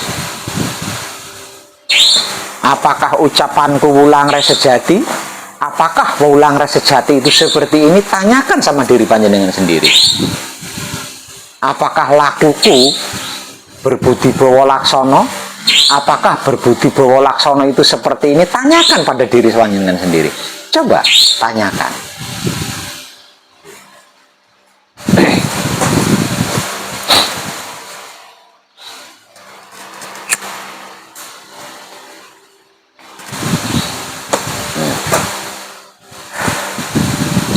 Apakah ucapanku wulang res sejati? Apakah wulang res sejati itu seperti ini? Tanyakan sama diri panjenengan sendiri. Apakah lakuku berbudi bawa laksono? Apakah berbudi bawa laksono itu seperti ini? Tanyakan pada diri panjenengan sendiri. Coba tanyakan.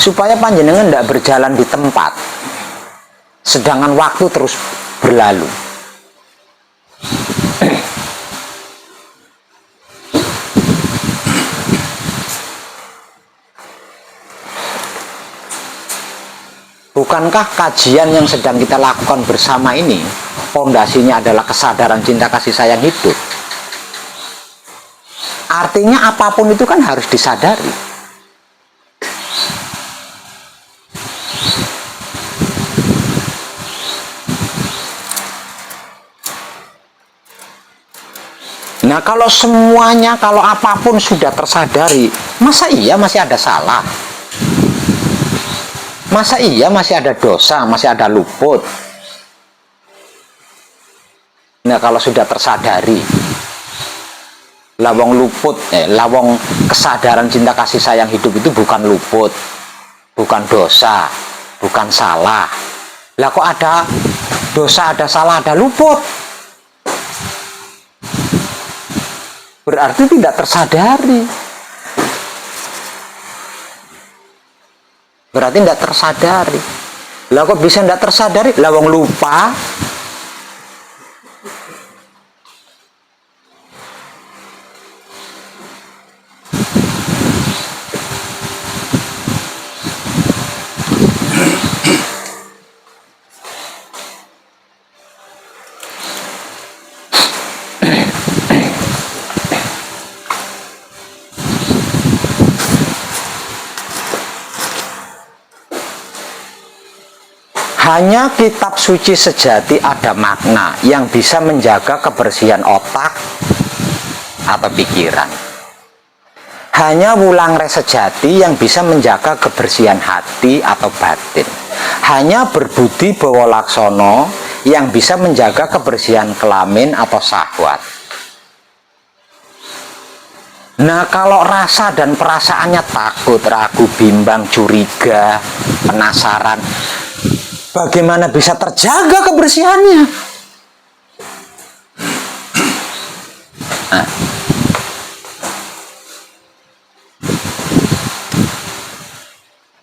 Supaya panjenengan tidak berjalan di tempat, sedangkan waktu terus berlalu. Bukankah kajian yang sedang kita lakukan bersama ini pondasinya adalah kesadaran cinta kasih sayang hidup? Artinya apapun itu kan harus disadari. Nah, kalau semuanya, kalau apapun sudah tersadari, masa iya masih ada salah? Masa iya masih ada dosa, masih ada luput? Nah, kalau sudah tersadari, lawang luput, lawang kesadaran cinta kasih sayang hidup itu bukan luput, bukan dosa, bukan salah. Lah kok ada dosa, ada salah, ada luput? Berarti tidak tersadari. Berarti tidak tersadari. Lah kok bisa tidak tersadari? Lawang lupa. Hanya kitab suci sejati ada makna yang bisa menjaga kebersihan otak atau pikiran. Hanya wulang res sejati yang bisa menjaga kebersihan hati atau batin. Hanya berbudi bawa laksono yang bisa menjaga kebersihan kelamin atau syahwat. Nah, kalau rasa dan perasaannya takut, ragu, bimbang, curiga, penasaran, bagaimana bisa terjaga kebersihannya? Nah.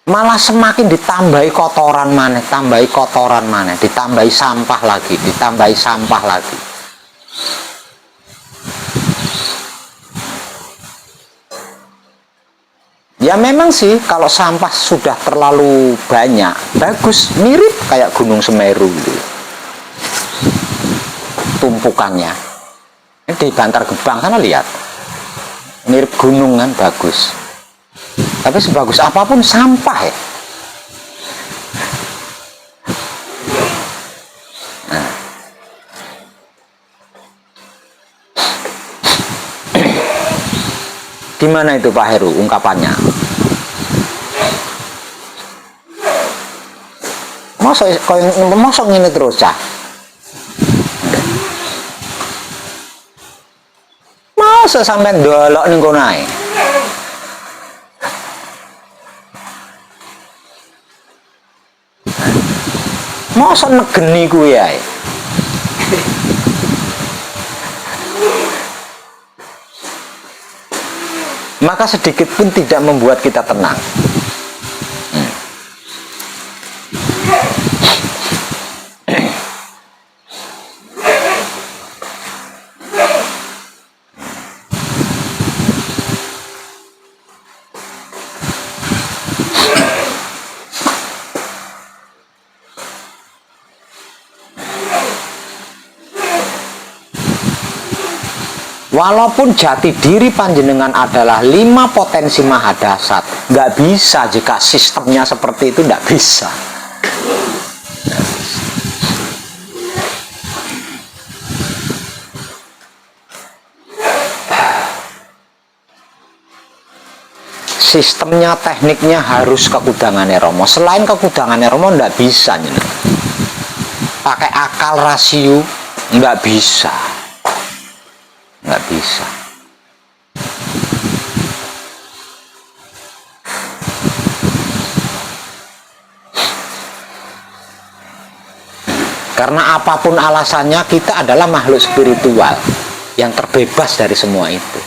Malah semakin ditambahi kotoran mana, tambahi kotoran mana, ditambahi sampah lagi, ditambahi sampah lagi. Ya memang sih kalau sampah sudah terlalu banyak, bagus, mirip kayak Gunung Semeru gitu. Tumpukannya. Ini di Bantar Gebang sana lihat. Mirip gunung kan, bagus. Tapi sebagus apapun sampah ya. Nah. Gimana itu Pak Heru ungkapannya? Mosok ini terus cah. Masa sampai dolok ning kono ae. Mosok negeni kuwi ae. Maka sedikit pun tidak membuat kita tenang. Walaupun jati diri panjenengan adalah 5 potensi mahadasat, nggak bisa jika sistemnya seperti itu, nggak bisa. Sistemnya, tekniknya harus kekudangannya Romo. Selain kekudangannya Romo, nggak bisa. Pakai akal rasio, nggak bisa. Nggak bisa. Karena apapun alasannya, kita adalah makhluk spiritual yang terbebas dari semua itu.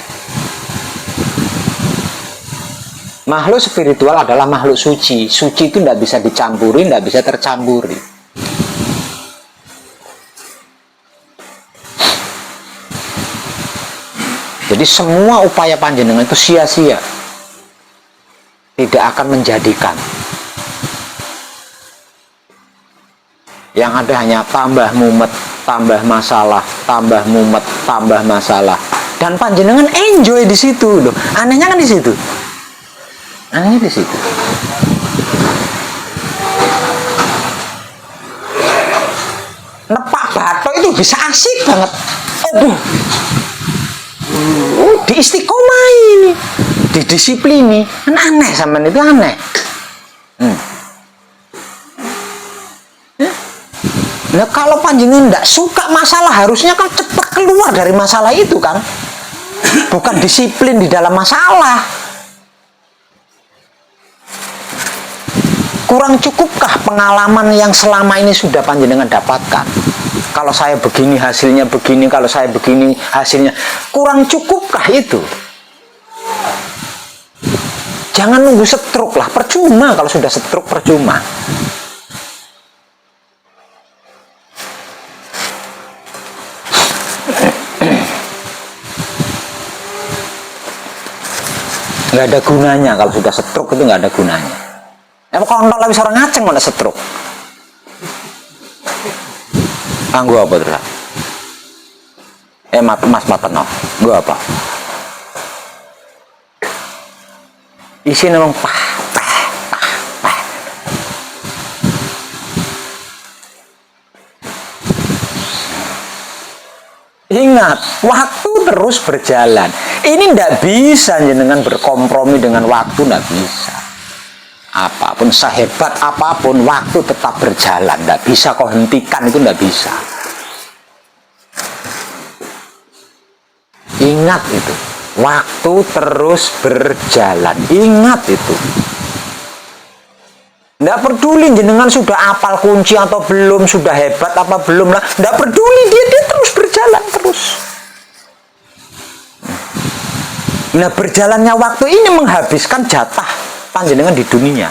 Makhluk spiritual adalah makhluk suci. Suci itu tidak bisa dicampuri, tidak bisa tercampuri. Jadi semua upaya panjenengan itu sia-sia, tidak akan menjadikan. Yang ada hanya tambah mumet, tambah masalah, tambah mumet, tambah masalah. Dan panjenengan enjoy di situ loh. Anehnya kan di situ. Anehnya di situ. Nepak batok itu bisa asik banget. Aduh. Diistiqomah ini, didisiplini, kan aneh sama itu aneh. Nah kalau panjenengan tidak suka masalah, harusnya kan cepat keluar dari masalah itu kan, bukan disiplin di dalam masalah. Kurang cukupkah pengalaman yang selama ini sudah panjenengan dapatkan? Kalau saya begini hasilnya begini, kalau saya begini hasilnya, kurang cukupkah itu? Jangan nunggu stroke lah, percuma kalau sudah stroke, percuma. Nggak ada gunanya kalau sudah stroke, itu nggak ada gunanya. Kalau nolak bisa orang ngaceng malah stroke. Gua apa terus? Mas Mateno, gua apa? Isi memang pah. Ingat, waktu terus berjalan. Ini ndak bisa jenengan berkompromi dengan waktu, ndak bisa. Apapun, sehebat apapun, waktu tetap berjalan. Ndak bisa kau hentikan, itu ndak bisa. Ingat itu, waktu terus berjalan. Ingat itu. Nggak peduli jenengan sudah apal kunci atau belum, sudah hebat apa belum lah. Nggak peduli, dia terus berjalan terus. Nah, berjalannya waktu ini menghabiskan jatah panjenengan di dunia.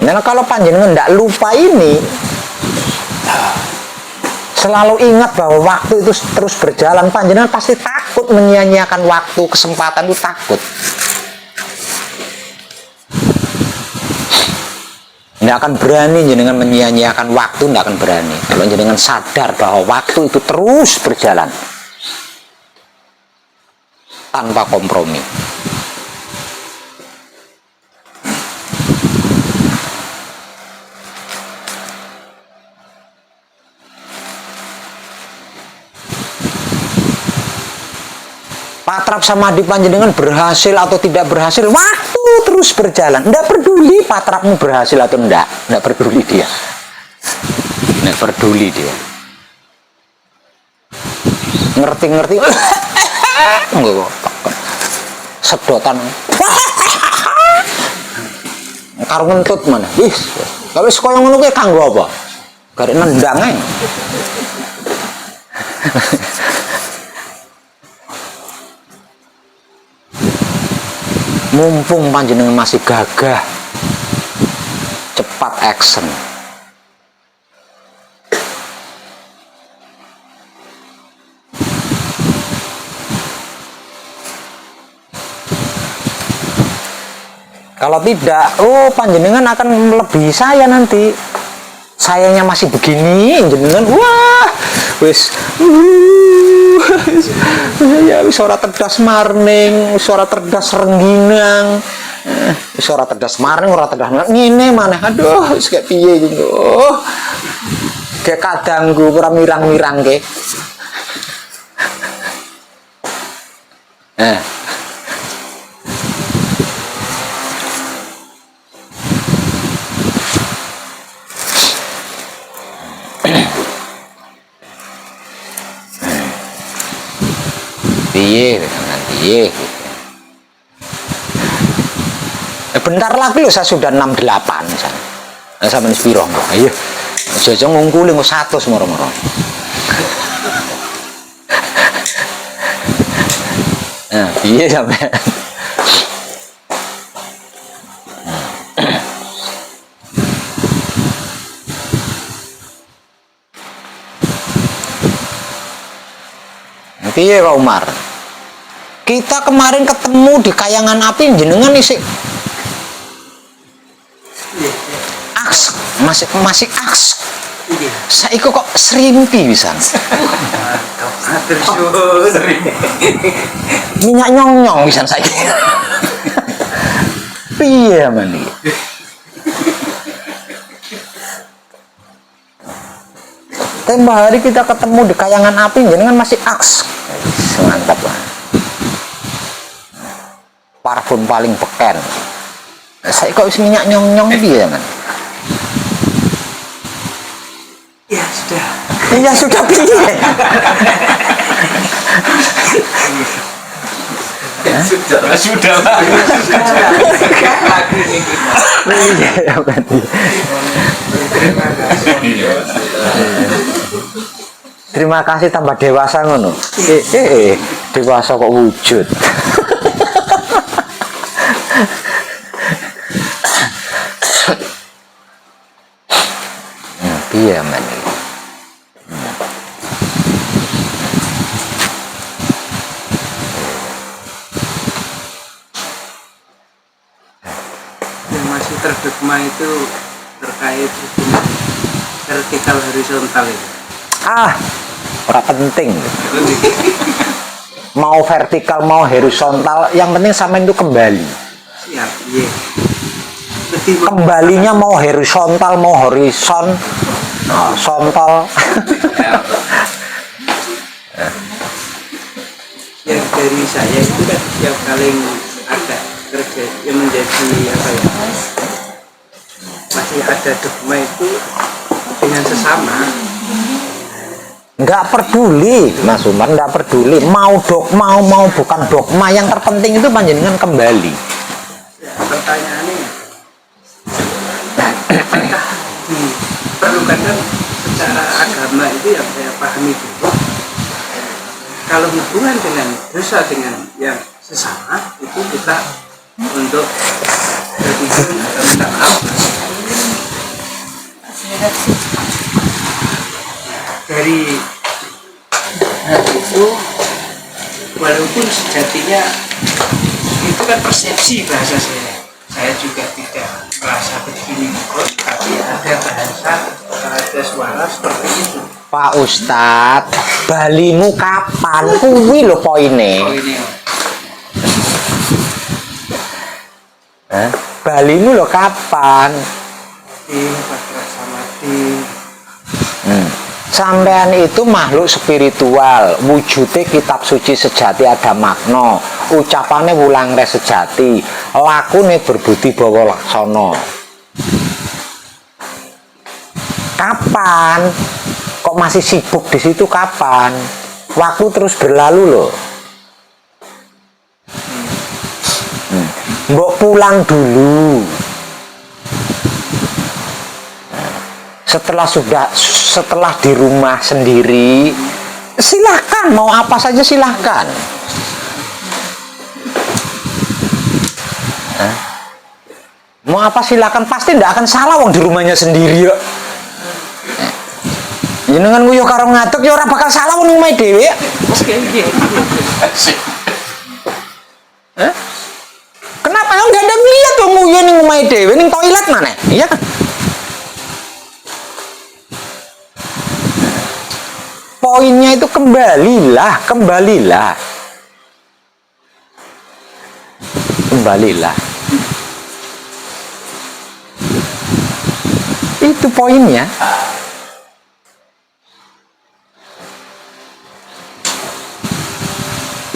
Nah, kalau panjenengan tidak lupa ini, selalu ingat bahwa waktu itu terus berjalan, panjenengan pasti takut menyia-nyiakan waktu, kesempatan itu takut. Nggak akan berani jenengan menyia-nyiakan waktu, nggak akan berani. Kalau jenengan sadar bahwa waktu itu terus berjalan tanpa kompromi. Patrap samadhi panjenengan berhasil atau tidak berhasil, waktu terus berjalan. Nggak peduli patrapmu berhasil atau nggak peduli dia. Nggak peduli dia. Ngerti-ngerti, sedotan. Karo ngentut mana? Kalau sekolah ngono kuwi kanggo apa? Garek nendang ae. Mumpung panjenengan masih gagah, cepat action. Kalau tidak, oh panjenengan akan melebihi saya nanti. Sayanya masih begini, jenengan wah, wis ya wis ora terdas marning, wis ora terdas rengginang. Wis ora terdas marning, ora terdas ngene maneh. Aduh, wis kayak piye iki. Oh. Kayak kadangku ora mirang-mirang ke. Piye piye bentar lagi loh saya sudah 68 misalnya. Nah, sampeyan sepiro kok ayo aja ngungkuli kok 100 moro-moro. Nah piye sampeyan piye Pak Umar? Kita kemarin ketemu di Kayangan Api jenengan isik aks, masih aks. Saiki kok serimpi pisan. Minyak nyong-nyong pisan saiki. Piye men iki? Tempo hari kita ketemu di Kayangan Api jenengan masih aks. Mantap lah. Parfum paling beken. Saya kok isi minyak nyong-nyong dia kan? Ya sudah. Ya sudah piye? Sudah. Iya berarti. Terima kasih tambah dewasa ngono. Dewasa kok wujud. Iya men. Yang masih terdogma itu terkait hubungan vertikal horizontal itu. Ora penting. Mau vertikal mau horizontal, yang penting sama itu kembali. Siap, iya. Kembalinya mau horizontal mau horizon, sontol. Yang dari saya itu kan setiap kali ada kerja yang menjadi apa ya, masih ada dogma itu dengan sesama. Nggak peduli Mas Umar, nggak peduli mau dogma mau bukan dogma, yang terpenting itu panjenengan kembali. Ya, pertanyaannya apakah diperlukan kan secara agama itu yang saya pahami dulu, kalau hubungan dengan dosa dengan yang sesama itu kita untuk berpikir atau minta maaf dari hal itu, walaupun sejatinya itu kan persepsi bahasa saya juga tidak merasa begini kok, tapi ada bahasa, ada suara seperti itu. Pak Ustadz, balimu kapan? Kuwi lho poine. Oh ini Balimu lho kapan? di Pak Samadi. Sampean itu makhluk spiritual, wujudnya kitab suci sejati ada makna, ucapannya wulangre sejati, lakune berbudi bawa laksana. Kapan? Kok masih sibuk di situ kapan? Waktu terus berlalu loh. Mbok pulang dulu. Setelah di rumah sendiri, silahkan mau apa saja silahkan. Mau apa silahkan, pasti tidak akan salah wong di rumahnya sendiri ya. Jenengan nguyuh karo ngadeg ya ora bakal salah wong omahe dhewe. Kenapa enggak ada niat wong nguyuh piye ning omahe dhewe ning toilet maneh. Iya kan? Poinnya itu kembalilah. Itu poinnya.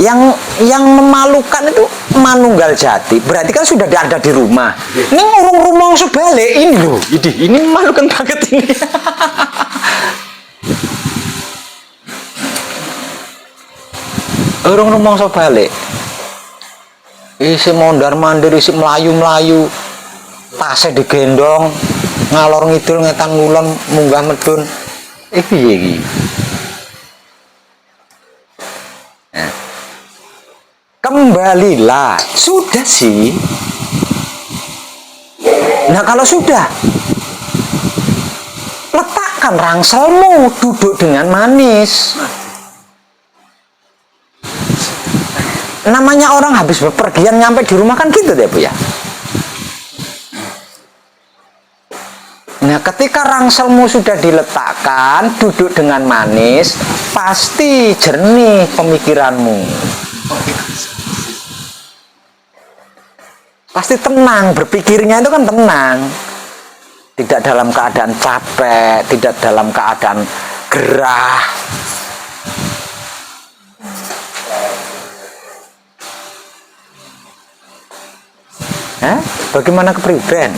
Yang memalukan itu manunggal jati. Berarti kan sudah ada di rumah. Ini ngurung rumah sebalik ini loh. Ini memalukan banget ini. Urung rumah sebalik. Isi mondar mandir, isi melayu, tasnya digendong, ngalor ngidul ngetan ngulon munggah medun. Piye iki? Kembalilah. Sudah sih. Nah kalau sudah, letakkan rangselmu, duduk dengan manis. Namanya orang habis bepergian nyampe di rumah kan gitu deh Bu ya. Nah ketika rangselmu sudah diletakkan, duduk dengan manis, pasti jernih pemikiranmu. Pasti tenang, berpikirnya itu kan tenang. Tidak dalam keadaan capek, tidak dalam keadaan gerah. Bagaimana kepribadian?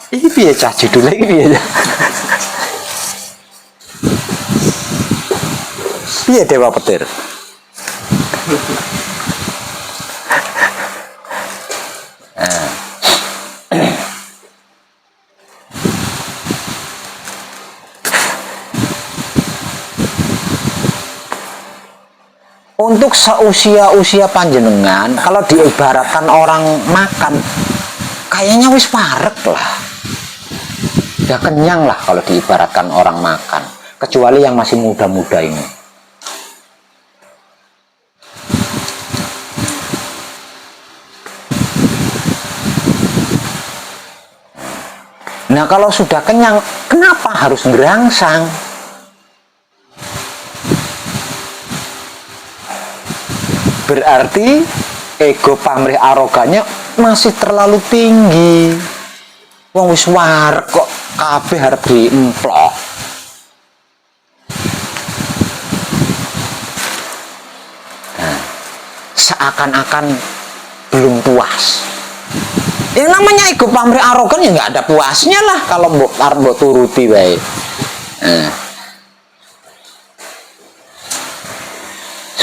Ini piye cah judulnya ini piye cah? Piye Dewa Petir? Untuk seusia panjenengan, kalau diibaratkan orang makan, kayaknya wis parek lah. Udah kenyang lah kalau diibaratkan orang makan. Kecuali yang masih muda-muda ini. Nah kalau sudah kenyang, kenapa harus ngerangsang? Berarti ego pamrih arogannya masih terlalu tinggi. Wong wis wareg kok kabeh arep diemplok. Nah, seakan-akan belum puas. Yang namanya ego pamrih arogan ya nggak ada puasnya lah kalau mbok turuti wae.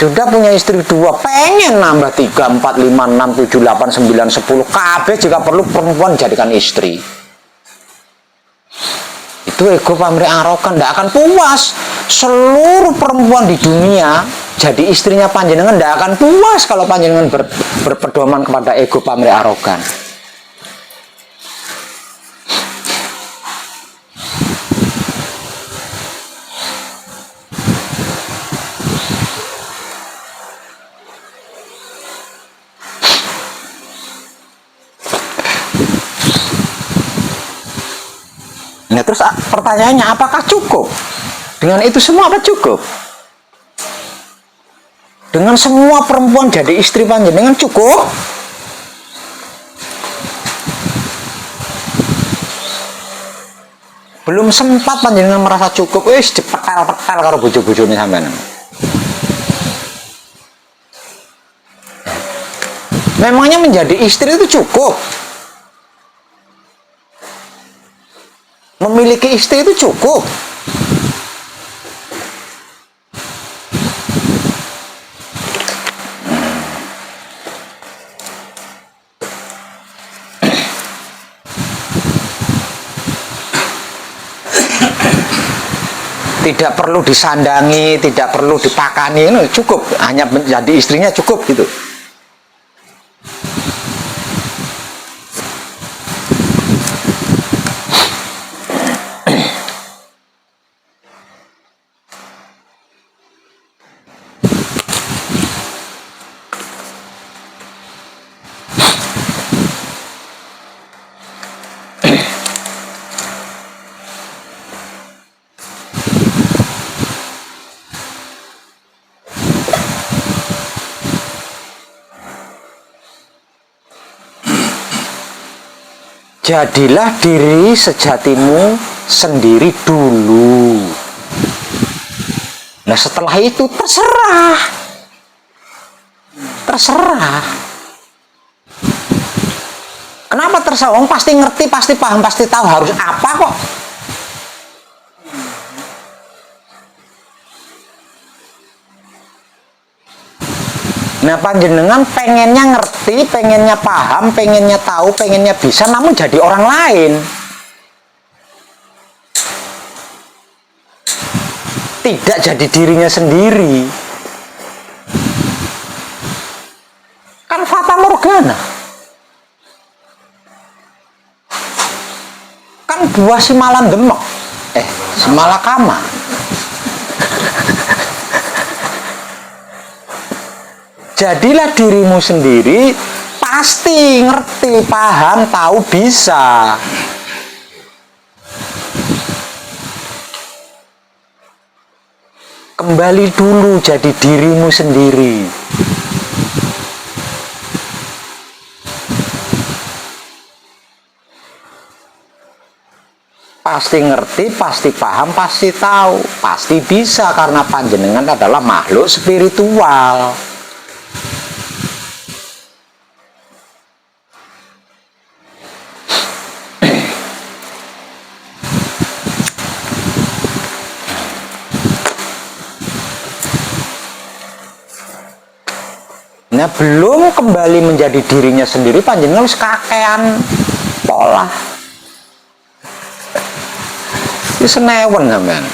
Sudah punya istri 2, pengen nambah 3, 4, 5, 6, 7, 8, 9, 10 kabeh jika perlu perempuan jadikan istri. Itu ego pamrih arogan, tidak akan puas. Seluruh perempuan di dunia jadi istrinya panjenengan tidak akan puas kalau panjenengan berpedoman kepada ego pamrih arogan. Nah terus pertanyaannya, apakah cukup? Dengan itu semua apa cukup? Dengan semua perempuan jadi istri panjenengan cukup? Belum sempat panjenengan merasa cukup, wis dipetel-petel karo bojo-bojone sampean. Memangnya menjadi istri itu cukup? Memiliki istri itu cukup? Tidak perlu disandangi, tidak perlu dipakani, cukup, hanya menjadi istrinya cukup gitu. Jadilah diri sejatimu sendiri dulu. Nah setelah itu terserah. Kenapa terserah? Om pasti ngerti, pasti paham, pasti tahu harus apa kok. Nah panjenengan pengennya ngerti, pengennya paham, pengennya tahu, pengennya bisa, namun jadi orang lain. Tidak jadi dirinya sendiri. Kan fata morgana. Kan buah si malam demek. Si malakama. Jadilah dirimu sendiri, pasti ngerti, paham, tahu, bisa. Kembali dulu jadi dirimu sendiri. Pasti ngerti, pasti paham, pasti tahu, pasti bisa, karena panjenengan adalah makhluk spiritual. Nah, belum kembali menjadi dirinya sendiri, panjenengan harus kakean pola. Ini senewen sampean.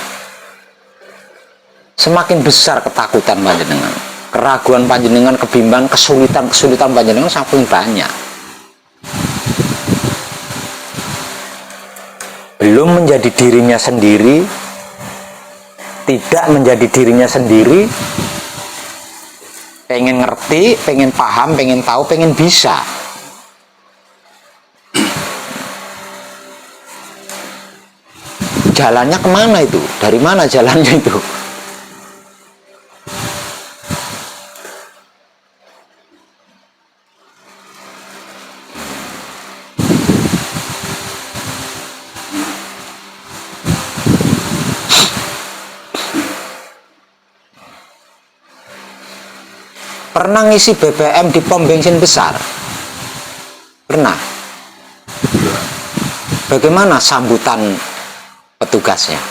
Semakin besar ketakutan panjenengan, keraguan panjenengan, kebimbangan, kesulitan panjenengan semakin banyak. Belum menjadi dirinya sendiri, tidak menjadi dirinya sendiri, pengen ngerti, pengen paham, pengen tahu, pengen bisa. Jalannya kemana itu? Dari mana jalannya itu? Pernah ngisi BBM di pom bensin besar? Pernah? Bagaimana sambutan petugasnya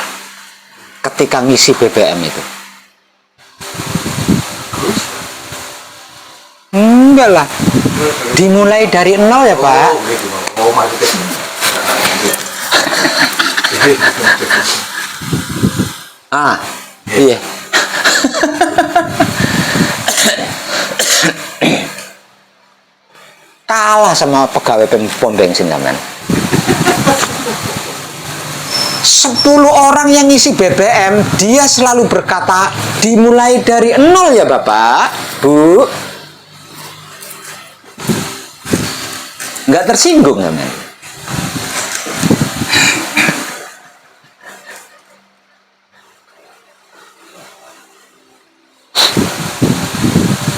ketika ngisi BBM itu? Enggak lah, dimulai dari nol ya Pak. Iya. Kalah sama pegawai pom bensin kan. 10 orang yang ngisi BBM, dia selalu berkata dimulai dari nol ya Bapak, Bu. Nggak tersinggung kan?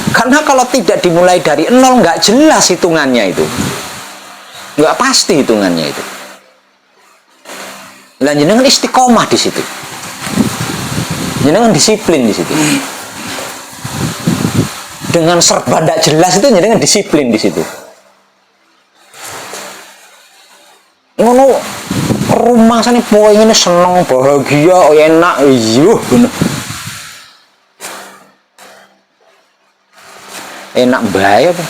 Karena kalau tidak dimulai dari nol, nggak jelas hitungannya itu, nggak pasti hitungannya itu. Lah jenengan istiqomah di situ, jenengan disiplin di situ. Dengan serba tidak jelas itu jenengan disiplin di situ. Ngono rumah sana pokoknya seneng, bahagia, enak, iya bener. Enak bahaya apa?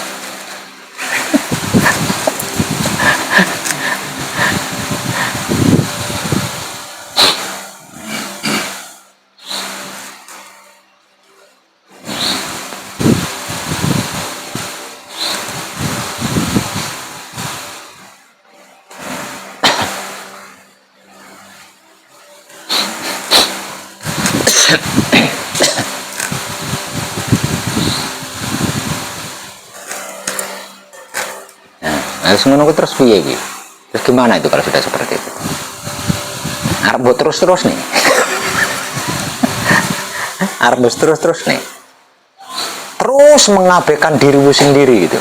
Harus menunggu terus piye iki? Terus gimana itu kalau sudah seperti itu? Arep mbok terus nih. Arep terus nih. Terus mengabaikan dirimu sendiri gitu.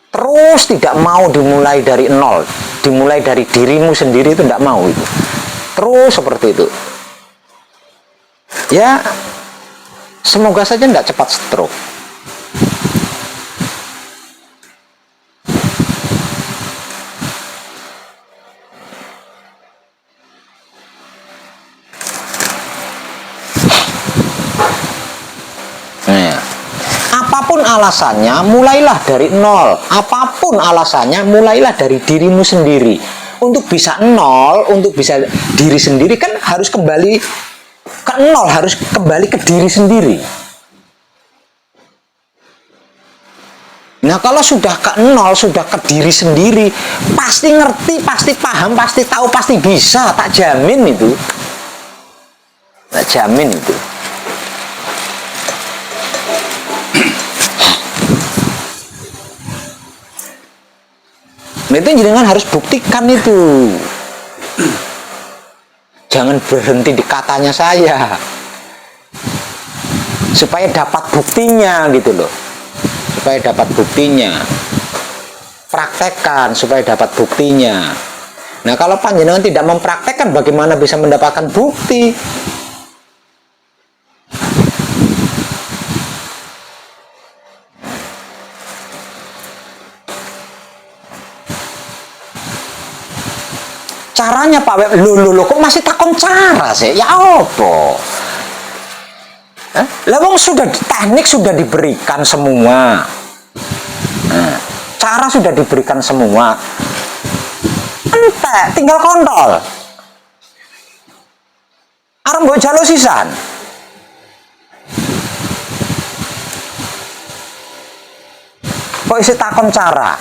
terus tidak mau dimulai dari nol, dimulai dari dirimu sendiri, itu tidak mau itu. Terus seperti itu. Ya, semoga saja tidak cepat stroke. Apapun alasannya, mulailah dari nol. Apapun alasannya, mulailah dari dirimu sendiri. Untuk bisa nol, untuk bisa diri sendiri kan harus kembali ke nol, harus kembali ke diri sendiri. Nah, kalau sudah ke nol, sudah ke diri sendiri, pasti ngerti, pasti paham, pasti tahu, pasti bisa. Tak jamin itu. Tak jamin itu. Nah, itu jenengan harus buktikan itu. Jangan berhenti di katanya saya. Supaya dapat buktinya gitu loh. Supaya dapat buktinya. Praktekkan supaya dapat buktinya. Nah, kalau panjenengan tidak mempraktekkan, bagaimana bisa mendapatkan bukti? Caranya Pak Web, lo kok masih takon cara sih? Ya apa? Lah wong sudah teknik sudah diberikan semua. Nah, cara sudah diberikan semua. Entek, tinggal kontol. Arep mbok jalo sisan. Kok isi takon cara?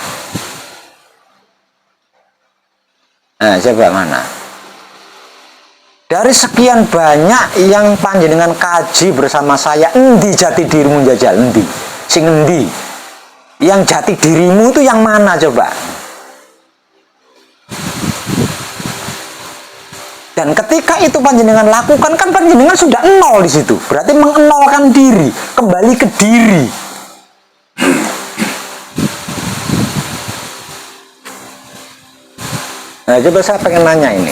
Nah, coba mana? Dari sekian banyak yang panjenengan kaji bersama saya, endi jati dirimu jajal, endi? Sing endi? Yang jati dirimu itu yang mana coba? Dan ketika itu panjenengan lakukan, kan panjenengan sudah nol di situ. Berarti mengenolkan diri, kembali ke diri. Nah, coba saya pengen nanya ini.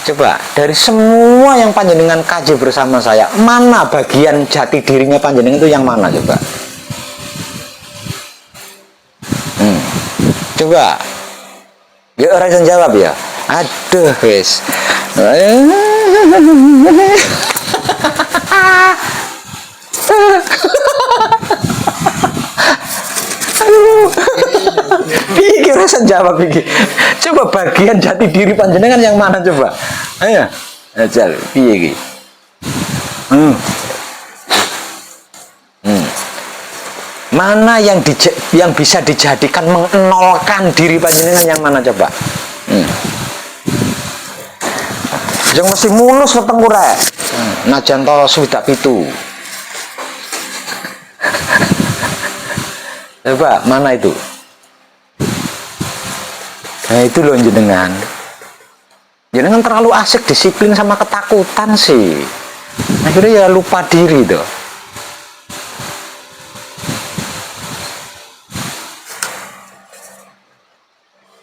Coba, dari semua yang panjenengan kaji bersama saya, mana bagian jati dirinya panjenengan itu yang mana coba? Coba. Ya orang yang jawab ya. Aduh, wis. Pikir rasa jawab pikir. Coba bagian jati diri panjenengan yang mana coba? Ayo, ajal piye iki? Mana yang bisa dijadikan mengenolkan diri panjenengan yang mana coba? Yang mesti mulus wetengku rek. Najan to swidak pitu. Coba mana itu? Nah itu loh jenengan. Jenengan terlalu asik disiplin sama ketakutan sih. Akhirnya ya lupa diri tuh.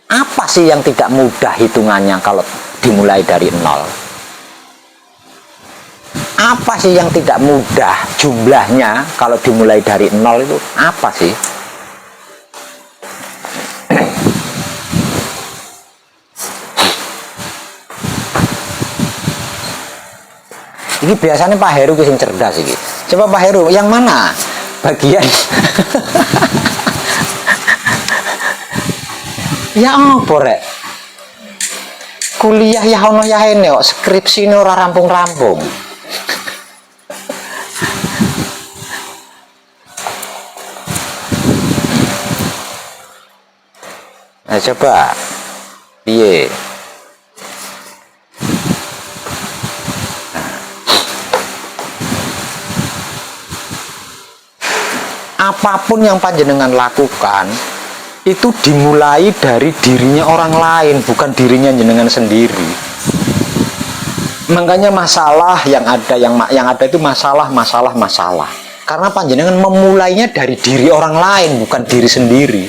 Apa sih yang tidak mudah hitungannya kalau dimulai dari nol? Apa sih yang tidak mudah jumlahnya kalau dimulai dari nol itu? Apa sih? Ini biasanya Pak Heru yang cerdas ini. Coba Pak Heru, yang mana bagian? Ya apa rek? Kuliah ya ono ya ini kok skripsi ini ora rampung-rampung. Nah coba, piye? Apapun yang panjenengan lakukan itu dimulai dari dirinya orang lain, bukan dirinya jenengan sendiri. Makanya masalah yang ada itu masalah. Karena panjenengan memulainya dari diri orang lain, bukan diri sendiri.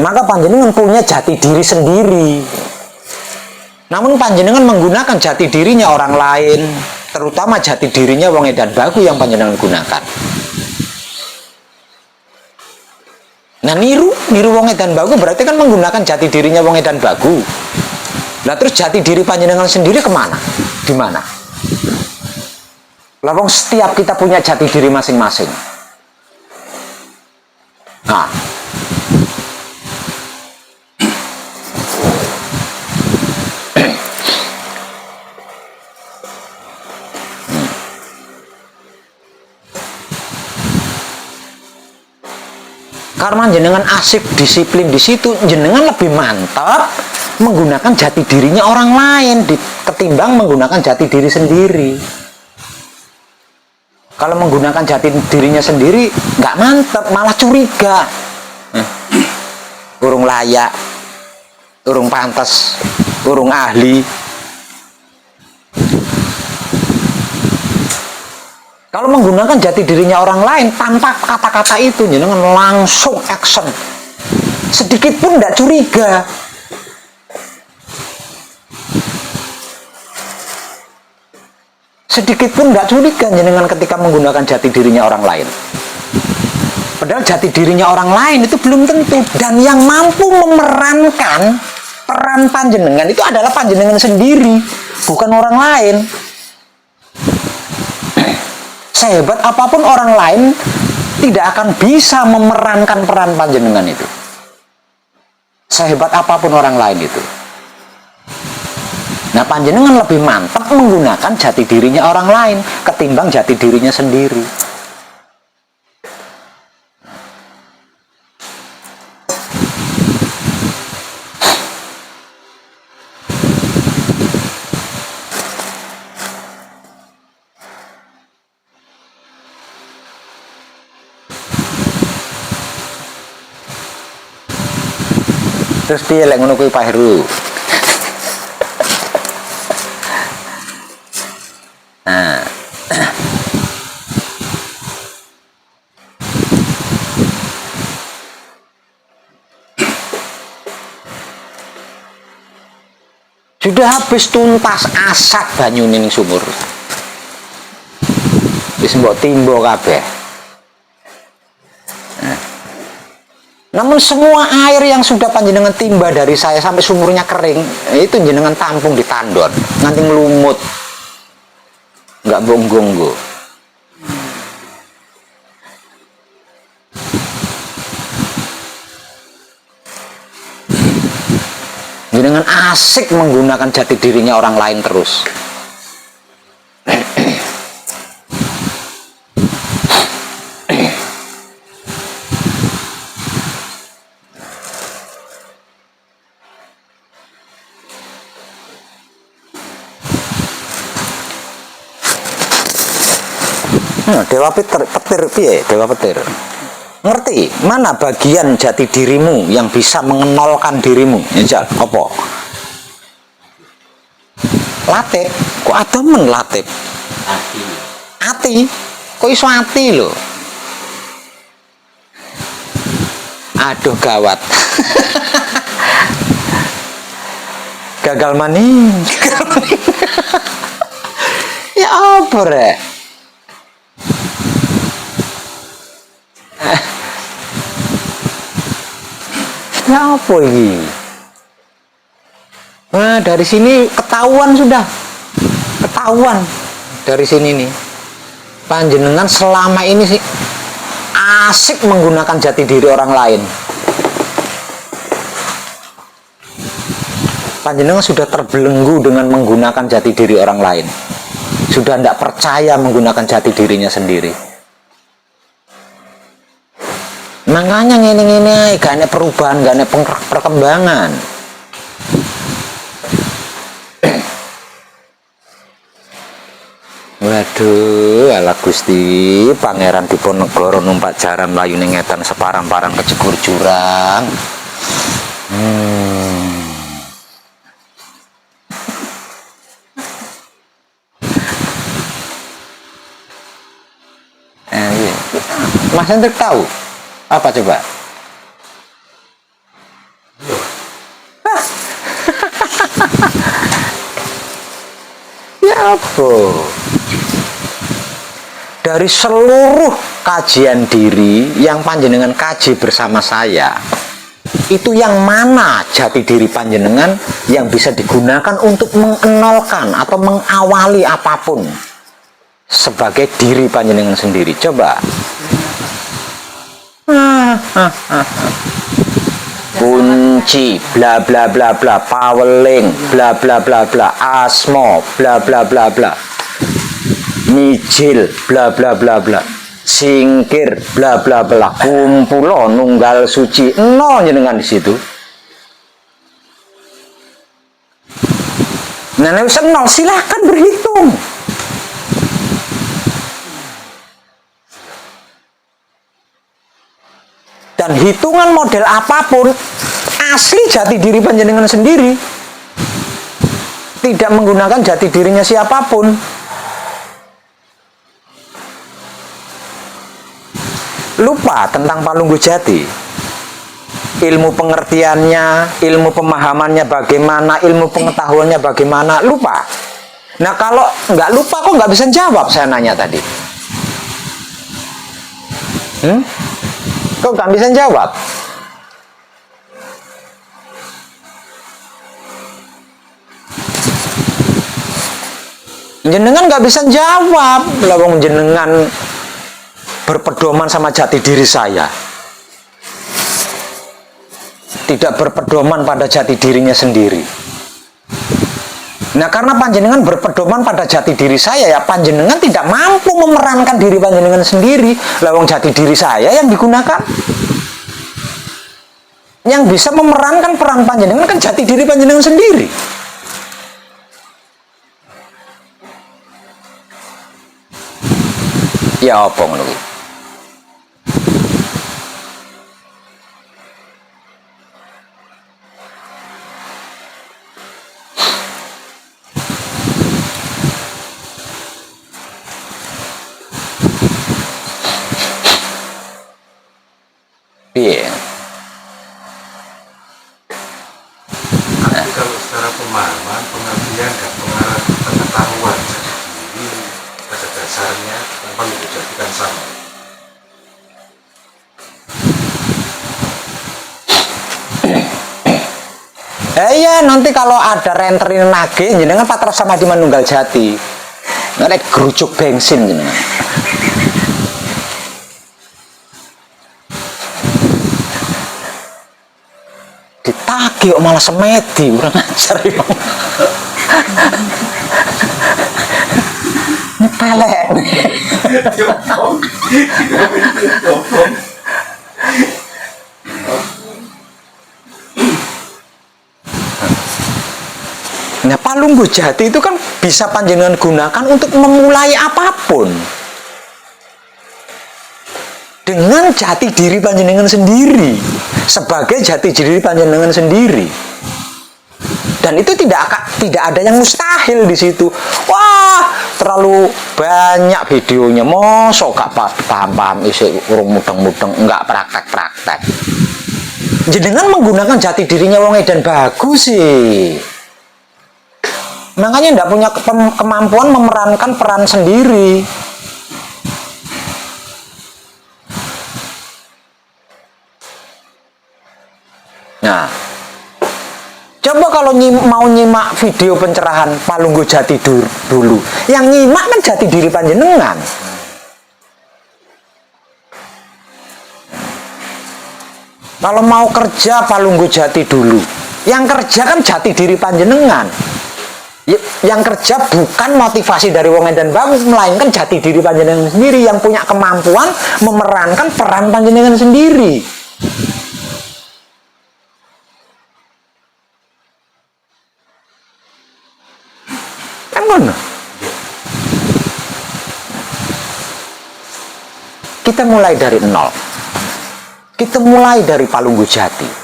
maka panjenengan punya jati diri sendiri. Namun panjenengan menggunakan jati dirinya orang lain, terutama jati dirinya wong edan bagu yang panjenengan gunakan. Nah, niru wong edan bagu berarti kan menggunakan jati dirinya wong edan bagu. Nah, terus jati diri panjenengan sendiri kemana? Di mana? Lah, wong setiap kita punya jati diri masing-masing. Nah, karena jenengan asik disiplin di situ, jenengan lebih mantap menggunakan jati dirinya orang lain ketimbang menggunakan jati diri sendiri. Kalau menggunakan jati dirinya sendiri nggak mantap, malah curiga. Urung layak, urung pantas, urung ahli. Kalau menggunakan jati dirinya orang lain tanpa kata-kata itu, jenengan langsung action. Sedikit pun tidak curiga. Sedikit pun tidak curiga jenengan ketika menggunakan jati dirinya orang lain. Padahal jati dirinya orang lain itu belum tentu. Dan yang mampu memerankan peran panjenengan itu adalah panjenengan sendiri, bukan orang lain. Sehebat apapun orang lain tidak akan bisa memerankan peran panjenengan itu. Sehebat apapun orang lain itu. Nah, panjenengan lebih mantap menggunakan jati dirinya orang lain ketimbang jati dirinya sendiri. Terus piye lek ngono kuwi Pak Heru? Nah. Sudah habis tuntas asap banyune ning sumur. Wis mbok timbo kabeh. Namun semua air yang sudah panjenengan timba dari saya sampai sumurnya kering, itu jenengan tampung di tandon, nganti ngelumut. Nggak bonggonggo. Jenengan asik menggunakan jati dirinya orang lain terus. Dewa petir piye? Dewa petir. Ngerti mana bagian jati dirimu yang bisa mengenolkan dirimu? Ya, apa? Latih. Kok ademen latih? Ati. Kok iso ati lho? Aduh gawat. Gagal maning. Ya apa rek? Ya apa ini? Nah, dari sini ketahuan sudah. Ketahuan dari sini nih. Panjenengan selama ini sih asik menggunakan jati diri orang lain. Panjenengan sudah terbelenggu dengan menggunakan jati diri orang lain. Sudah tidak percaya menggunakan jati dirinya sendiri. Makanya ngene-ngene gak ada perubahan, gak ada perkembangan. Waduh, ala Gusti Pangeran Diponegoro numpak jaran mlayu ning ngetan separang-parang kejegur jurang. Mas Hendrik tahu apa coba? Coba. Dari seluruh kajian diri yang panjenengan kaji bersama saya, itu yang mana jati diri panjenengan yang bisa digunakan untuk mengenalkan atau mengawali apapun sebagai diri panjenengan sendiri? Coba. Kunci bla bla bla bla, paweling bla bla bla bla, asmo bla bla bla bla, mijil bla bla bla bla, singkir bla bla bla, kumpulo nunggal suci, nol jenengan di situ. Nah, nek wis nol silahkan berhitung. Dan hitungan model apapun asli jati diri panjenengan sendiri, tidak menggunakan jati dirinya siapapun. Lupa tentang Palunggu Jati, ilmu pengertiannya, ilmu pemahamannya bagaimana, ilmu pengetahuannya bagaimana, lupa. Nah, kalau nggak lupa kok nggak bisa jawab saya nanya tadi? Kok nggak bisa jawab? Jenengan nggak bisa jawab, lawang jenengan berpedoman sama jati diri saya, tidak berpedoman pada jati dirinya sendiri. Nah, karena panjenengan berpedoman pada jati diri saya, ya panjenengan tidak mampu memerankan diri panjenengan sendiri. Lawang jati diri saya yang digunakan. Yang bisa memerankan peran panjenengan kan jati diri panjenengan sendiri. Ya apa ngono kuwi? Piye? Tapi kalau secara pemahaman, pengertian dan pengetahuan jati diri pada dasarnya memang dijadikan sama. Iya, nanti kalau ada renterin lagi, jenengan patros sama di Manunggal Jati. Nggak gerucuk bensin jenengan. Ditagih kok malah semedi, kurang ajar ya. Ini pelek. Nah, Palunggu Jati itu kan bisa panjenengan gunakan untuk memulai apapun dengan jati diri panjenengan sendiri, sebagai jati diri panjenengan sendiri. Dan itu tidak ada yang mustahil di situ. Wah, terlalu banyak videonya, mosok gak paham-paham isi urung mudeng-mudeng, enggak praktek-praktek. Jenengan menggunakan jati dirinya wong edan bagus sih. Makanya tidak punya kemampuan memerankan peran sendiri. Nah, coba kalau mau nyimak video pencerahan Palunggu Jati dulu, yang nyimak kan jati diri panjenengan. Kalau mau kerja Palunggu Jati dulu, yang kerja kan jati diri panjenengan. Yang kerja bukan motivasi dari wong edan bagus, melainkan jati diri panjenengan sendiri yang punya kemampuan memerankan peran panjenengan sendiri. Kan ngono. Kita mulai dari nol. Kita mulai dari Palunggu Jati.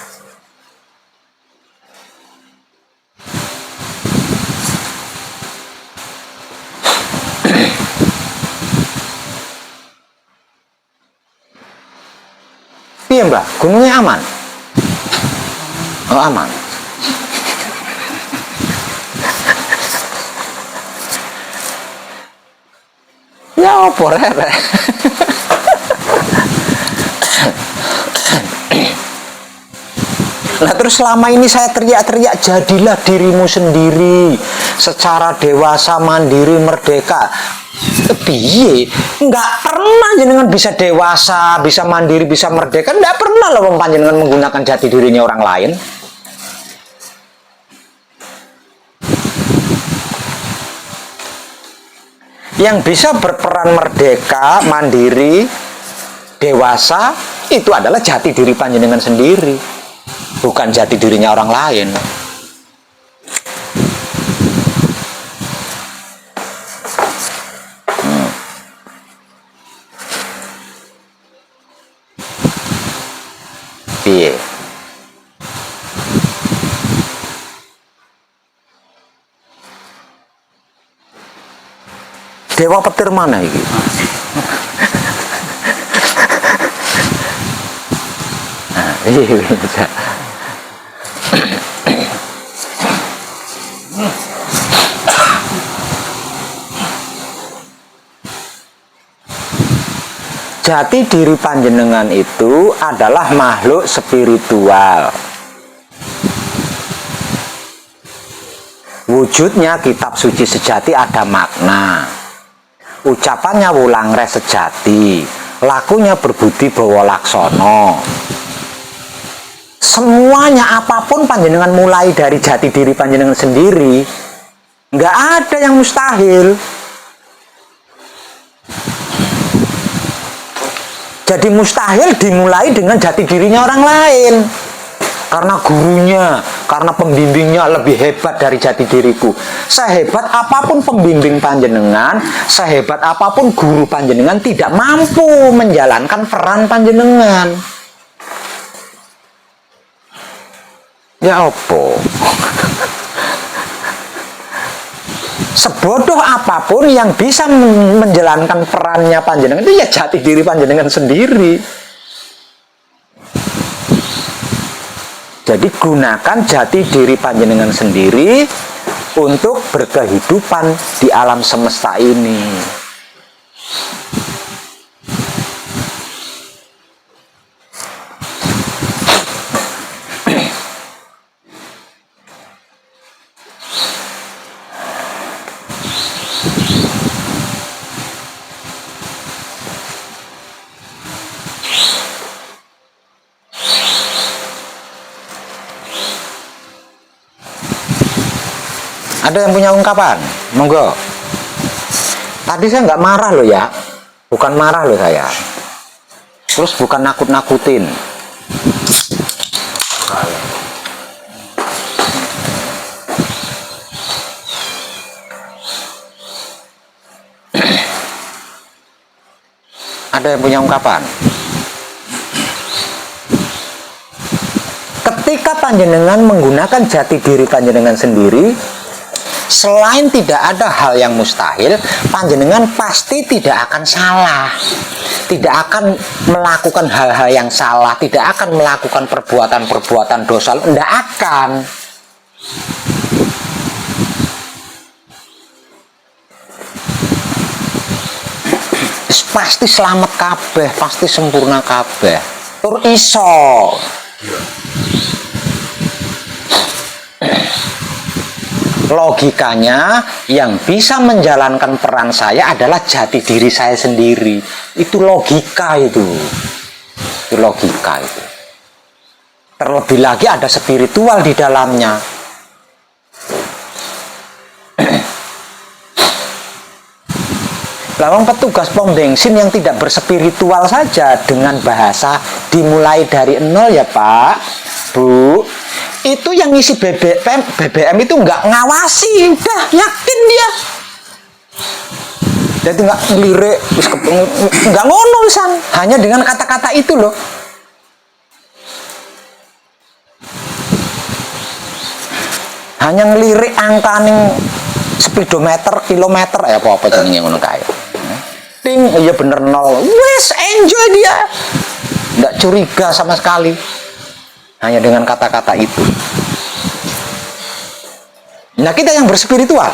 Iya mbak, gunungnya aman? Oh aman. Ya apa rek? Nah terus selama ini saya teriak-teriak jadilah dirimu sendiri secara dewasa, mandiri, merdeka. Piye? Nggak pernah jenengan bisa dewasa, bisa mandiri, bisa merdeka. Nggak pernah loh panjenengan menggunakan jati dirinya orang lain. Yang bisa berperan merdeka, mandiri, dewasa itu adalah jati diri panjenengan sendiri, bukan jati dirinya orang lain. Piye? Dewa petir mana ini? Iya bisa. Jati diri panjenengan itu adalah makhluk spiritual. Wujudnya kitab suci sejati ada makna. Ucapannya wulangres sejati. Lakunya berbudi bawa laksono. Semuanya apapun panjenengan mulai dari jati diri panjenengan sendiri, nggak ada yang mustahil. Jadi mustahil dimulai dengan jati dirinya orang lain. Karena gurunya, karena pembimbingnya lebih hebat dari jati diriku. Sehebat apapun pembimbing panjenengan, sehebat apapun guru panjenengan tidak mampu menjalankan peran panjenengan. Ya opo? Sebodoh apapun yang bisa menjalankan perannya panjenengan itu ya jati diri panjenengan sendiri. Jadi gunakan jati diri panjenengan sendiri untuk berkehidupan di alam semesta ini. Ada yang punya ungkapan? Monggo. Tadi saya nggak marah loh ya. Bukan marah loh saya. Terus bukan nakut-nakutin. Ada yang punya ungkapan? Ketika panjenengan menggunakan jati diri panjenengan sendiri, selain tidak ada hal yang mustahil, panjenengan pasti tidak akan salah, tidak akan melakukan hal-hal yang salah, tidak akan melakukan perbuatan-perbuatan dosa, tidak akan. Pasti selamat kabeh, pasti sempurna kabeh. Tur iso. Logikanya yang bisa menjalankan peran saya adalah jati diri saya sendiri. Itu logika itu. Itu logika itu. Terlebih lagi ada spiritual di dalamnya. Lawang petugas pom bensin yang tidak berspiritual saja dengan bahasa dimulai dari nol ya Pak, Bu. Itu yang ngisi BBM itu nggak ngawasi, udah yakin dia. Jadi nggak ngelirik, nggak ngono san, hanya dengan kata-kata itu loh. Hanya ngelirik angka ning speedometer, kilometer ya apa-apa jenenge ngono kae. Ting, iya bener nol. Wes enjoy dia. Nggak curiga sama sekali. Hanya dengan kata-kata itu. Nah kita yang berspiritual,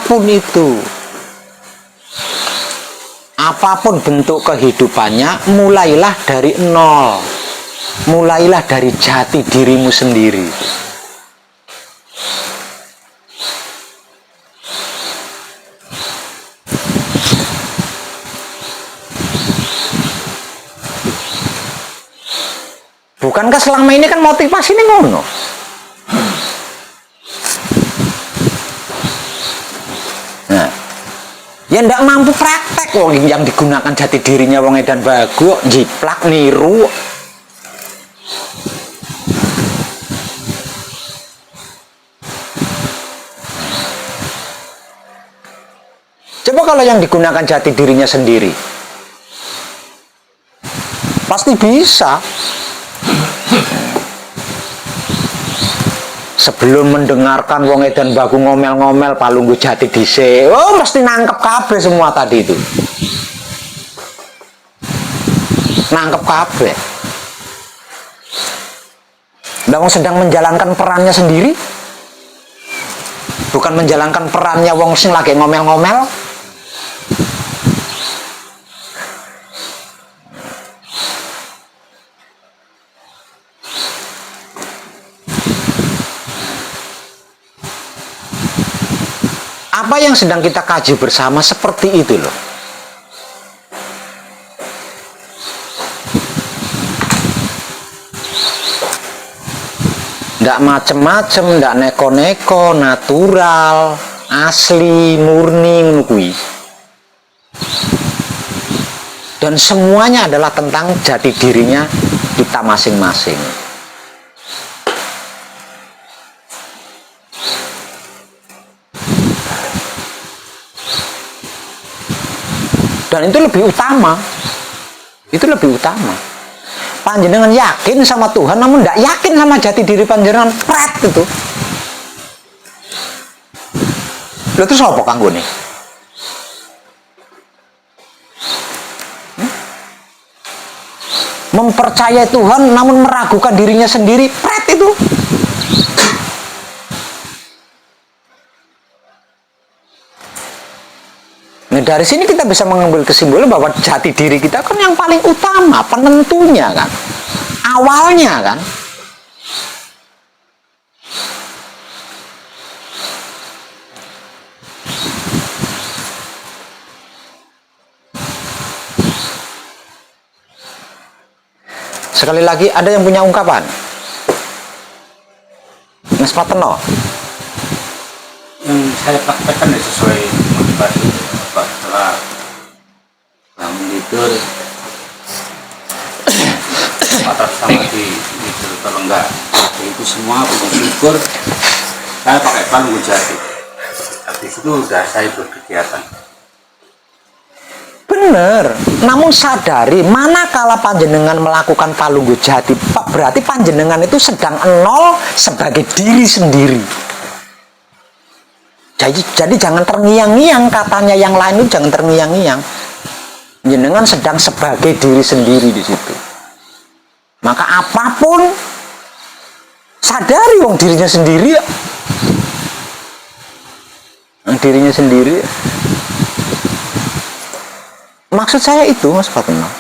apapun itu, apapun bentuk kehidupannya, mulailah dari nol, mulailah dari jati dirimu sendiri. Bukankah selama ini kan motivasi ini ngono? Nah, ya ndak mampu praktek wong yang digunakan jati dirinya wong edan bagu, jiplak niru. Coba kalau yang digunakan jati dirinya sendiri, pasti bisa. Sebelum mendengarkan wong edan bagu ngomel-ngomel palunggu jati dhisik, oh mesti nangkep kabeh semua tadi itu. Nangkep kabeh. Lah wong sedang menjalankan perannya sendiri. Bukan menjalankan perannya wong sing lagi ngomel-ngomel. Apa yang sedang kita kaji bersama seperti itu loh. Nggak macem-macem, nggak neko-neko, natural, asli, murni, ngukui. Dan semuanya adalah tentang jati dirinya kita masing-masing. Dan itu lebih utama. Itu lebih utama. Panjenengan yakin sama Tuhan, namun tidak yakin sama jati diri panjenengan, pret itu. Lalu terus apa kanggo nih? Mempercayai Tuhan, namun meragukan dirinya sendiri, pret itu. Nah, dari sini kita bisa mengambil kesimpulan bahwa jati diri kita kan yang paling utama, penentunya kan, awalnya kan. Sekali lagi, ada yang punya ungkapan? Mas Pateno? Yang saya praktekkan sesuai motivasi Pak, setelah bangun tidur atas sama di tidur kalau enggak itu semua punya syukur, saya pakai palunggu jati. Habis itu udah saya berkegiatan. Bener, namun sadari manakala panjenengan melakukan palunggu jati, berarti panjenengan itu sedang nol sebagai diri sendiri. Jadi jangan terngiang-ngiang, katanya yang lain itu jangan terngiang-ngiang. Jenengan sedang sebagai diri sendiri di situ. Maka apapun sadari wong dirinya sendiri. Dirinya sendiri. Maksud saya itu, Mas Fatma.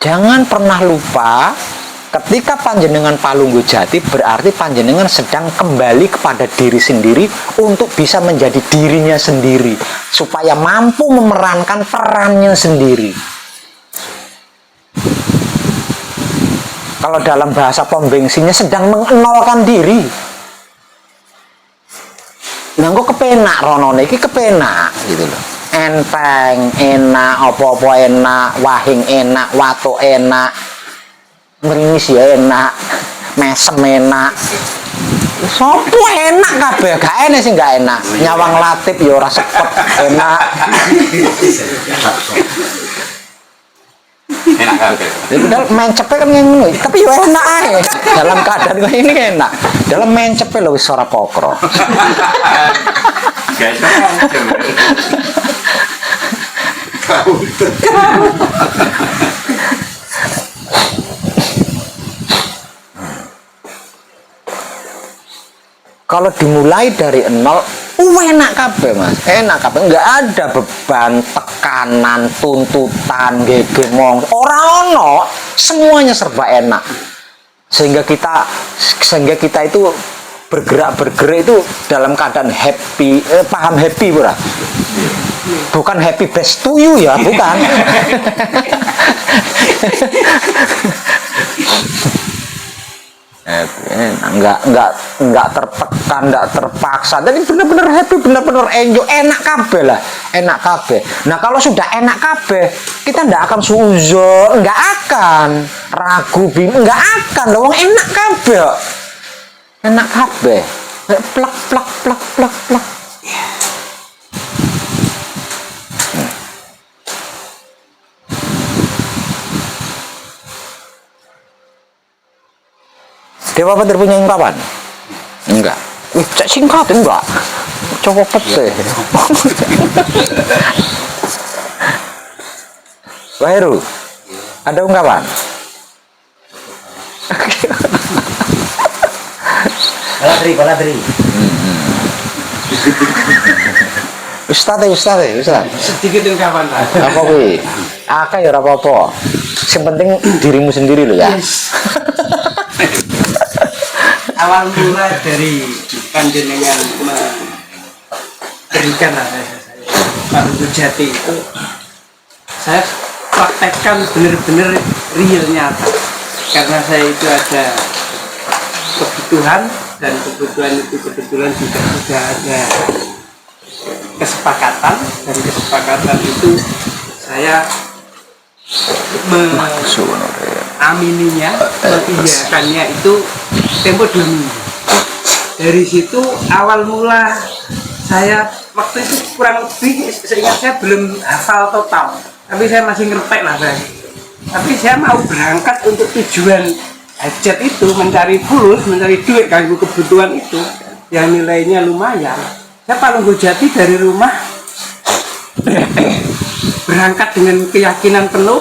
Jangan pernah lupa, ketika panjenengan palunggu jati, berarti panjenengan sedang kembali kepada diri sendiri untuk bisa menjadi dirinya sendiri, supaya mampu memerankan perannya sendiri. Kalau dalam bahasa pembengsingnya sedang mengenolkan diri. Nah, kok kepenak ronone iki kepenak gitu loh. Enteng, enak, apa-apa enak, wahing enak, watuk enak. Meringis ya enak, mesem enak, sopo enak kabeh, gak enak sih gak enak. Nyawang latip ya ora sepet enak. Enak kabeh. Padahal main cepet kan ngono, tapi ya enak ae. Dalam keadaan kayak ini enak. Dalam main cepet lho wis ora pokro. Guys, kalau dimulai dari nol, enak kabeh mas, enak kabeh, nggak ada beban, tekanan, tuntutan, gegemong, orang ono, semuanya serba enak, sehingga kita itu bergerak itu dalam keadaan happy, paham happy pura? Bukan happy best to you ya, bukan. Nggak tertekan, nggak terpaksa, jadi benar-benar happy, benar-benar enjoy, enak kabeh lah, enak kabeh. Nah kalau sudah enak kabeh, kita nggak akan suuzon, nggak akan ragu, nggak akan, loh enak kabeh, enak kabeh, plak plak plak plak plak. Dewa Petir punya ungkapan? Enggak. Cek singkat enggak. Coba pete. Pak Heru, ada ungkapan? Baladri. Ustaz. Sedikit ungkapan lah. Apa kuwi? Akeh ya ora apa-apa. Yang penting dirimu sendiri loh ya. Yes. Awal mula dari panjenengan memberikan Pak Jati itu, saya praktekkan benar-benar real nyata, karena saya itu ada kebutuhan, dan kebutuhan itu kebetulan juga sudah ada kesepakatan, dan kesepakatan itu saya mengamininya, mengiyakannya itu tempo 2 minggu. Dari situ awal mula saya waktu itu kurang lebih, seingat saya belum hafal total, tapi saya masih ngertek lah saya. Tapi saya mau berangkat untuk tujuan hajat itu, mencari fulus, mencari duit kanggo kebutuhan itu yang nilainya lumayan. Saya Palunggu Jati dari rumah berangkat dengan keyakinan penuh,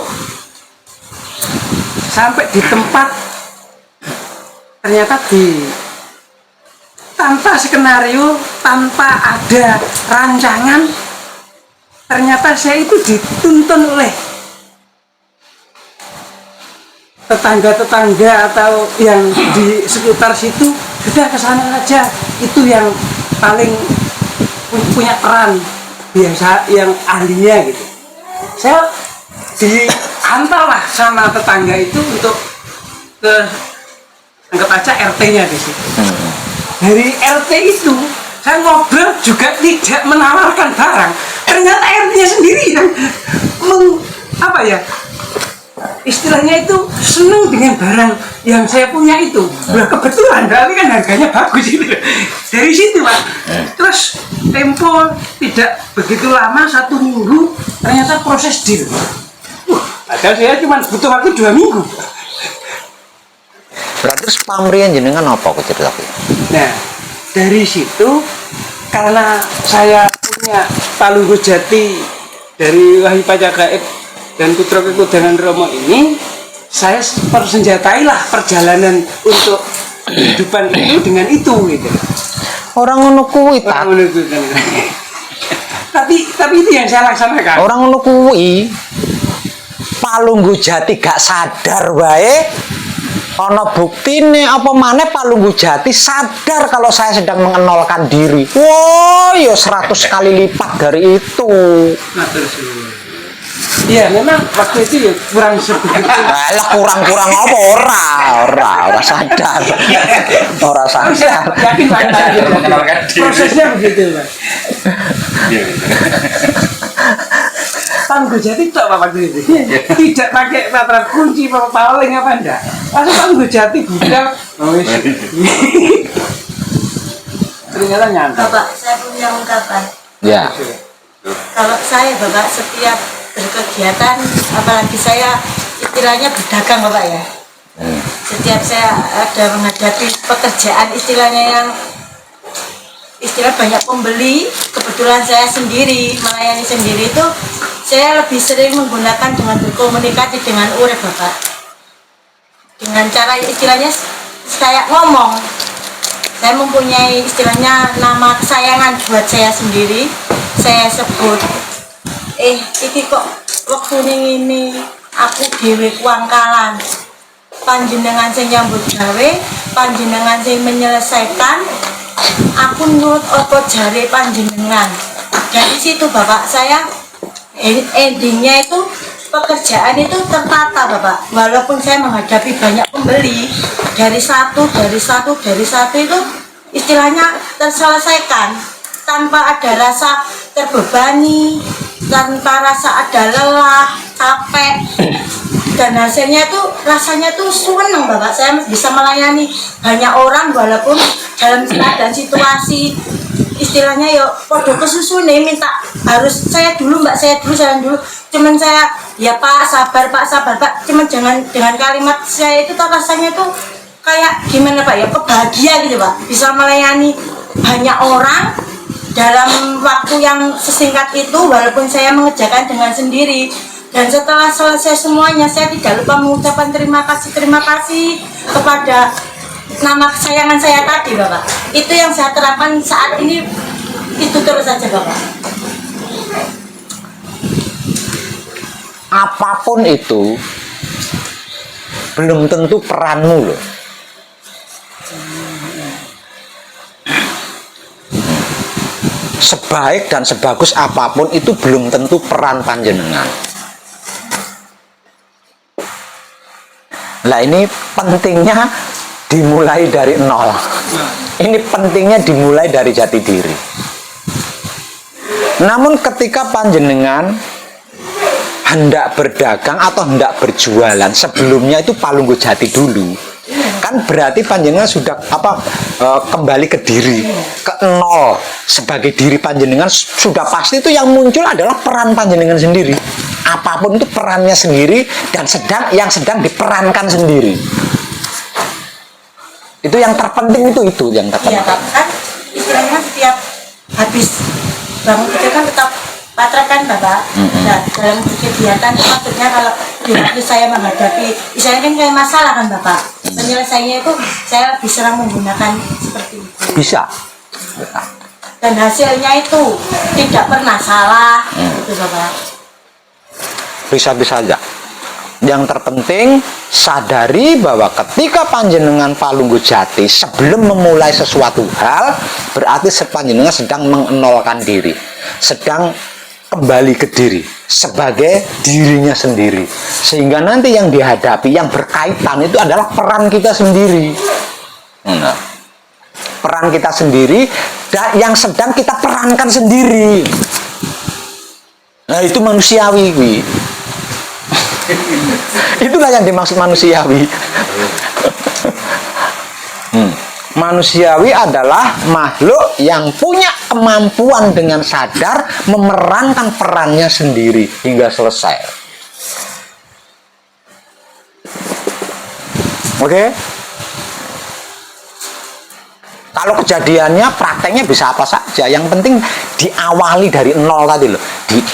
sampai di tempat ternyata tanpa skenario, tanpa ada rancangan, ternyata saya itu dituntun oleh tetangga-tetangga atau yang di sekitar situ, sudah kesana aja, itu yang paling punya peran biasa, yang ahlinya gitu. Saya diantarlah sama tetangga itu untuk ke, anggap aja RT-nya di situ. Dari RT itu saya ngobrol juga tidak menawarkan barang, ternyata RT-nya sendiri yang istilahnya itu seneng dengan barang yang saya punya itu. Nah, kebetulan berarti kan harganya bagus itu. Dari situ Pak, terus tempo tidak begitu lama, 1 minggu, ternyata proses deal. Padahal saya cuma butuh waktu 2 minggu. Berarti terus pamrian jenengan apa kok cerita? Nah, dari situ karena saya punya Palunggu Jati dari Wahyu Pacagaib dan Putra Kekudangan Romo ini, saya persenjatailah perjalanan untuk kehidupan itu dengan itu gitu. Orang ngono kuwi ta. Tapi itu yang saya laksanakan. Orang ngono kuwi Palunggu Jati gak sadar wae. Ana buktine apa maneh Palunggu Jati sadar kalau saya sedang mengenolkan diri. Wah, ya 100 kali lipat dari itu. Iya, memang waktu itu ya kurang sebegitu. Lah kurang-kurang apa ora sadar. Ora sadar. Yakin prosesnya begitu, Pak. Palunggu Jati tak apa waktu itu. Tidak pakai tatra kunci, paling apa enggak. Langsung Palunggu Jati buka. Ternyata nyata. Bapak, saya punya ungkapan. Ya. Kalau saya Bapak setiap berkegiatan, apalagi saya istilahnya berdagang Bapak ya. Setiap saya ada menghadapi pekerjaan istilahnya yang istilah banyak pembeli, kebetulan saya sendiri melayani sendiri itu, saya lebih sering menggunakan dengan berkomunikasi dengan urip Bapak, dengan cara istilahnya saya ngomong saya mempunyai istilahnya nama kesayangan buat saya sendiri. Saya sebut iki kok waktu ini aku dhewe kuangkalan, panjenengan sing nyambut gawe, panjenengan sing menyelesaikan, aku nurut apa jare panjenengan. Dari situ Bapak, saya endingnya itu pekerjaan itu tertata Bapak. Walaupun saya menghadapi banyak pembeli, dari satu itu istilahnya terselesaikan tanpa ada rasa terbebani, tanpa rasa ada lelah, capek, dan hasilnya itu rasanya tuh seneng Bapak. Saya bisa melayani banyak orang walaupun dalam keadaan situasi istilahnya ya podo kesusu nih, minta harus saya dulu Mbak, saya dulu, jalan dulu, cuman saya ya Pak sabar Pak, cuman jangan dengan kalimat saya itu tuh rasanya tuh kayak gimana Pak ya, kebahagia gitu Pak, bisa melayani banyak orang dalam waktu yang sesingkat itu walaupun saya mengerjakan dengan sendiri. Dan setelah selesai semuanya, saya tidak lupa mengucapkan terima kasih kepada nama kesayangan saya tadi Bapak. Itu yang saya terapkan saat ini, itu terus saja Bapak. Apapun itu belum tentu peranmu loh. Sebaik dan sebagus apapun itu belum tentu peran panjenengan. Lah ini pentingnya dimulai dari nol. Ini pentingnya dimulai dari jati diri. Namun ketika panjenengan hendak berdagang atau hendak berjualan, sebelumnya itu palunggo jati dulu. Kan berarti panjenengan sudah kembali ke diri, ke nol. Sebagai diri panjenengan sudah pasti itu yang muncul adalah peran panjenengan sendiri. Apapun itu perannya sendiri dan yang sedang diperankan sendiri. Itu yang terpenting, itu yang terpenting. Iya Pak, kan istilahnya setiap habis bangun tidur kan tetap patrakan Bapak. Nah, dalam kegiatan itu maksudnya kalau di waktu saya menghadapi misalnya kan kayak masalah kan Bapak, penyelesaiannya itu saya lebih sering menggunakan seperti itu. Bisa. Dan hasilnya itu tidak pernah salah, gitu Bapak. Bisa-bisa aja. Yang terpenting sadari bahwa ketika panjenengan palunggo jati sebelum memulai sesuatu hal, berarti panjenengan sedang mengenolkan diri, sedang kembali ke diri sebagai dirinya sendiri, sehingga nanti yang dihadapi yang berkaitan itu adalah peran kita sendiri. Nah, peran kita sendiri dan yang sedang kita perankan sendiri. Nah, itu manusiawi. Itulah yang dimaksud manusiawi. Manusiawi adalah makhluk yang punya kemampuan dengan sadar memerankan perannya sendiri hingga selesai. Oke? Kalau kejadiannya, prakteknya bisa apa saja. Yang penting diawali dari nol tadi loh.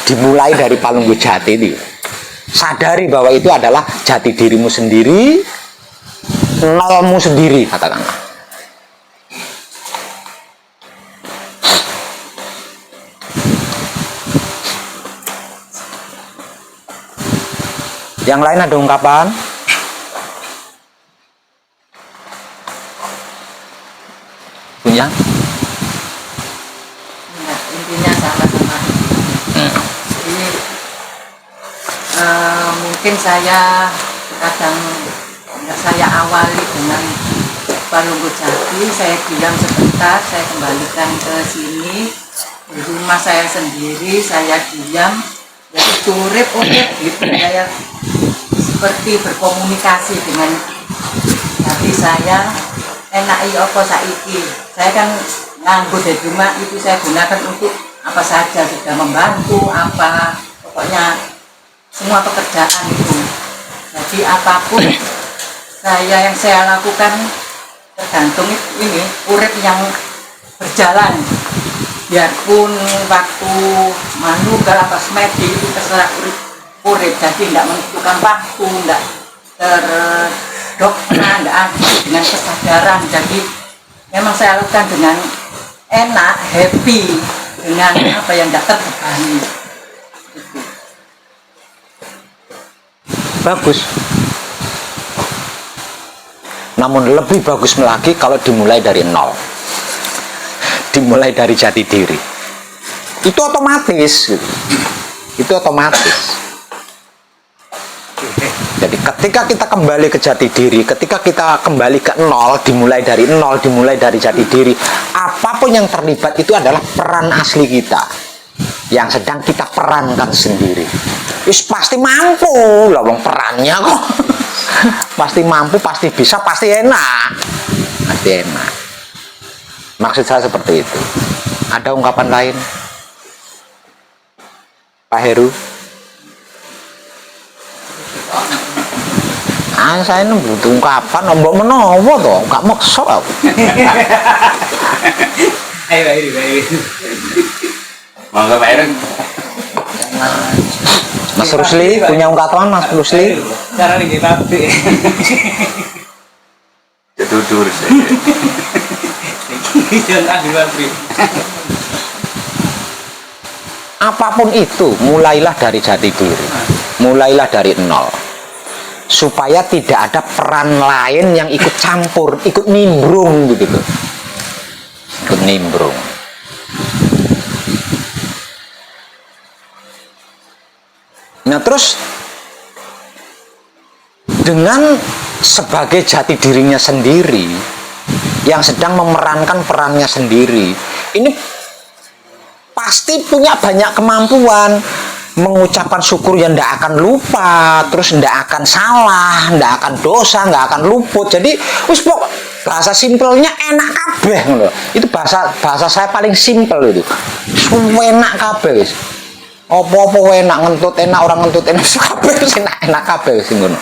Dimulai dari palunggo jati itu. Sadari bahwa itu adalah jati dirimu sendiri, nolmu sendiri, katakanlah. Yang lain ada ungkapan? Punya? Nah, intinya sama-sama. Jadi mungkin saya kadang saya awali dengan palunggo jati, saya diam sebentar, saya kembalikan ke sini di rumah saya sendiri, saya diam, ya urip gitu, saya seperti berkomunikasi dengan hati saya. Enak iya apa saiki, saya kan nganggur di rumah itu saya gunakan untuk apa saja, sudah membantu apa, pokoknya semua pekerjaan itu. Jadi apapun yang saya lakukan tergantung ini urip yang berjalan, biarpun waktu manugal apa semedi itu terserah urip, jadi tidak menentukan waktu, tidak terdogma, tidak ada dengan kesadaran. Jadi memang saya lakukan dengan enak, happy, dengan apa yang tidak terbebani. Bagus. Namun lebih bagus lagi kalau dimulai dari nol. Dimulai dari jati diri. Itu otomatis. Itu otomatis. Jadi ketika kita kembali ke jati diri, ketika kita kembali ke nol, dimulai dari nol, dimulai dari jati diri, apapun yang terlibat itu adalah peran asli kita yang sedang kita perankan sendiri. Wis pasti mampu lah, wong perannya kok. Pasti mampu, pasti bisa, pasti enak. Pasti enak. Maksud saya seperti itu. Ada ungkapan lain? Pak Heru? Saya ini butuh ungkapan, mbok menowo toh, gak maksud aku. Ayo. Mangga Pak Heru. Mas Rusli punya ungkapan, Mas Rusli? Cara nih kita update. Ketudur saya. Jangan ambil Fabri. Apapun itu, mulailah dari jati diri, mulailah dari nol, supaya tidak ada peran lain yang ikut campur, ikut nimbrung gitu loh, ikut nimbrung. Nah terus dengan sebagai jati dirinya sendiri yang sedang memerankan perannya sendiri, ini pasti punya banyak kemampuan mengucapkan syukur yang tidak akan lupa, terus tidak akan salah, tidak akan dosa, tidak akan luput. Jadi wis pokok bahasa simpelnya enak kabeh loh. Itu bahasa saya paling simpel itu. Enak kabeh wis. Apa-apa enak, ngentut enak, orang ngentut enak, kabeh wis enak kabeh wis ngono.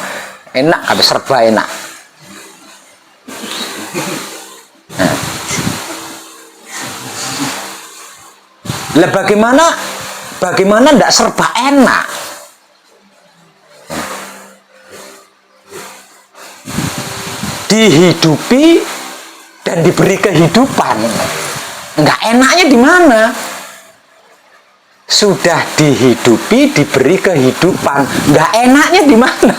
Enak kabeh, serba enak. Nah. Lah bagaimana ndak serba enak? Dihidupi dan diberi kehidupan. Enggak enaknya di mana? Sudah dihidupi, diberi kehidupan, enggak enaknya di mana?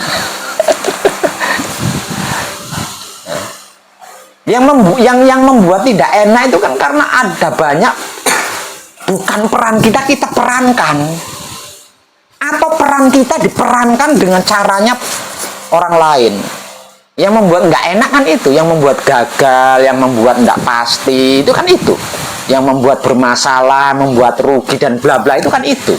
Yang membuat tidak enak itu kan karena ada banyak bukan peran kita perankan, atau peran kita diperankan dengan caranya orang lain. Yang membuat nggak enak kan itu, yang membuat gagal, yang membuat nggak pasti, itu kan itu, yang membuat bermasalah, membuat rugi dan bla bla, itu kan itu.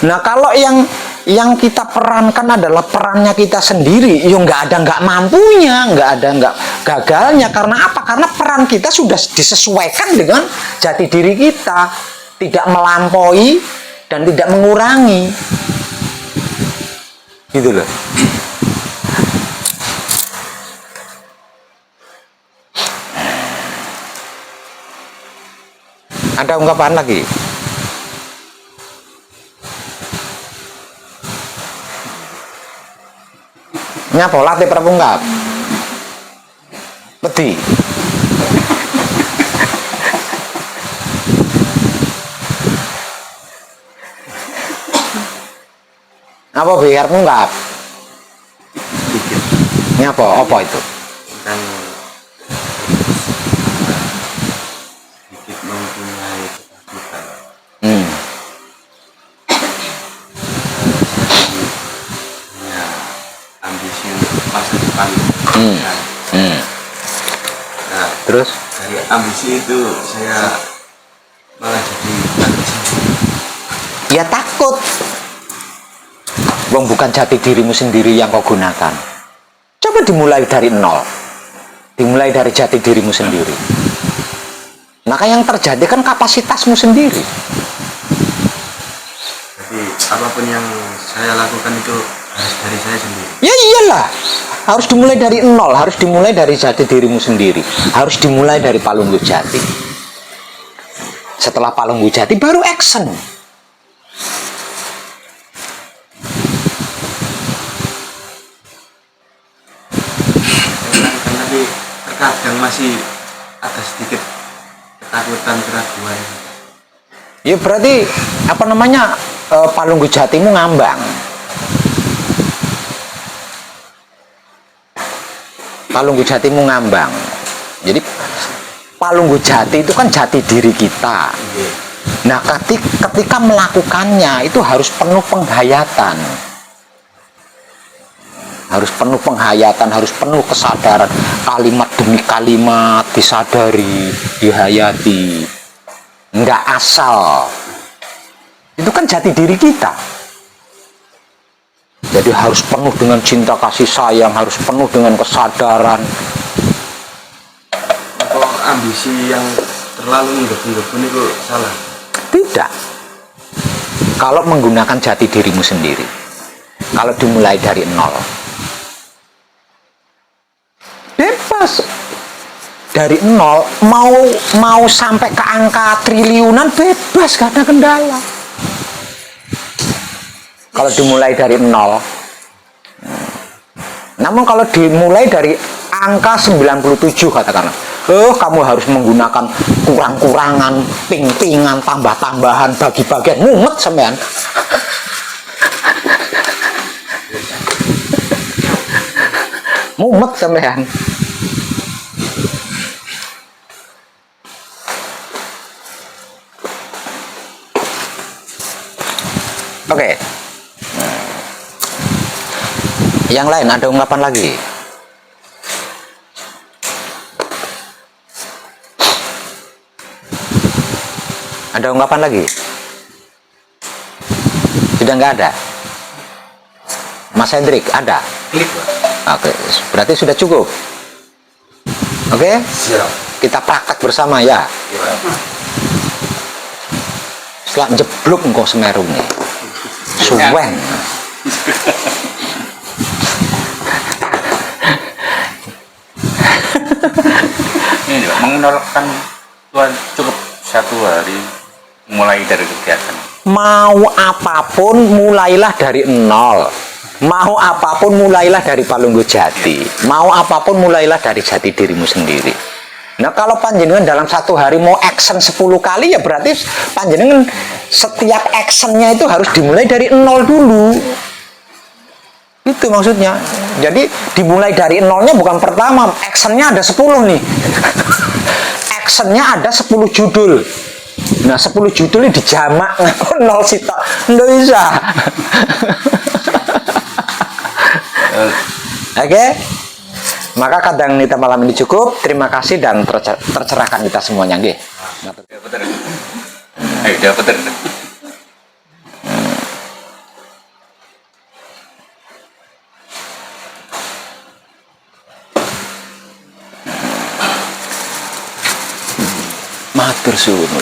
Nah kalau yang kita perankan adalah perannya kita sendiri, ya nggak ada nggak mampunya, nggak ada nggak gagalnya. Karena apa? Karena peran kita sudah disesuaikan dengan jati diri kita, tidak melampaui dan tidak mengurangi, gitu loh. Ada ungkapan lagi? Nyapa latih perpungkap peti apa biar pungkap nyapa apa itu Dan sedikit mempunyai ketakutan. Punya ambisi untuk masa depan. Nah, terus dari ambisi itu saya malah jadi takut sendiri. ya takut. Wong bukan jati dirimu sendiri yang kau gunakan. Coba dimulai dari nol, dimulai dari jati dirimu sendiri. Maka yang terjadi kan kapasitasmu sendiri. Jadi apapun yang saya lakukan itu harus dari saya sendiri. Ya iyalah, harus dimulai dari nol, harus dimulai dari jati dirimu sendiri, harus dimulai dari Palunggu Jati. Setelah Palunggu Jati baru action. Kan tadi kadang masih ada sedikit ketakutan, keraguan. Ya berarti apa namanya Palunggu Jatimu ngambang. Palunggu Jatimu ngambang. Jadi Palunggu Jati itu kan jati diri kita. Nah, ketika melakukannya itu harus penuh penghayatan. Harus penuh penghayatan, harus penuh kesadaran. Kalimat demi kalimat disadari, dihayati. Enggak asal. Itu kan jati diri kita. Jadi harus penuh dengan cinta kasih sayang, harus penuh dengan kesadaran. Apa ambisi yang terlalu menggebu-gebu itu salah? Tidak. Kalau menggunakan jati dirimu sendiri. Kalau dimulai dari nol. Bebas. Dari nol mau sampai ke angka triliunan bebas, gak ada kendala. Kalau dimulai dari nol. Namun kalau dimulai dari angka 97 katakanlah, kamu harus menggunakan kurang-kurangan, ping-pingan, tambah-tambahan, bagi-bagian, mumet sampean. Mumet sampean. Oke. Yang lain ada ungkapan lagi? Ada ungkapan lagi? Sudah nggak ada? Mas Hendrik, ada? Klik, Pak. Oke, berarti sudah cukup. Oke? Siap. Kita praktek bersama ya. Setelah jeblok engkau Semeru nih. Suwen. Ini juga mengenalkan Tuhan cukup 1 hari mulai dari kegiatan. Mau apapun mulailah dari nol. Mau apapun mulailah dari Palunggu Jati. Mau apapun mulailah dari jati dirimu sendiri. Nah kalau panjenengan dalam 1 hari mau action 10 kali ya berarti panjenengan setiap actionnya itu harus dimulai dari nol dulu. Itu maksudnya. Jadi dimulai dari nolnya bukan pertama, actionnya ada 10 nih. Actionnya ada 10 judul. Nah 10 judulnya dijamak nol sitok. Nggak bisa. Oke. Maka kadang nita malam ini cukup. Terima kasih dan tercerahkan kita semuanya, nggih. Ayo dapat. Matur suwun.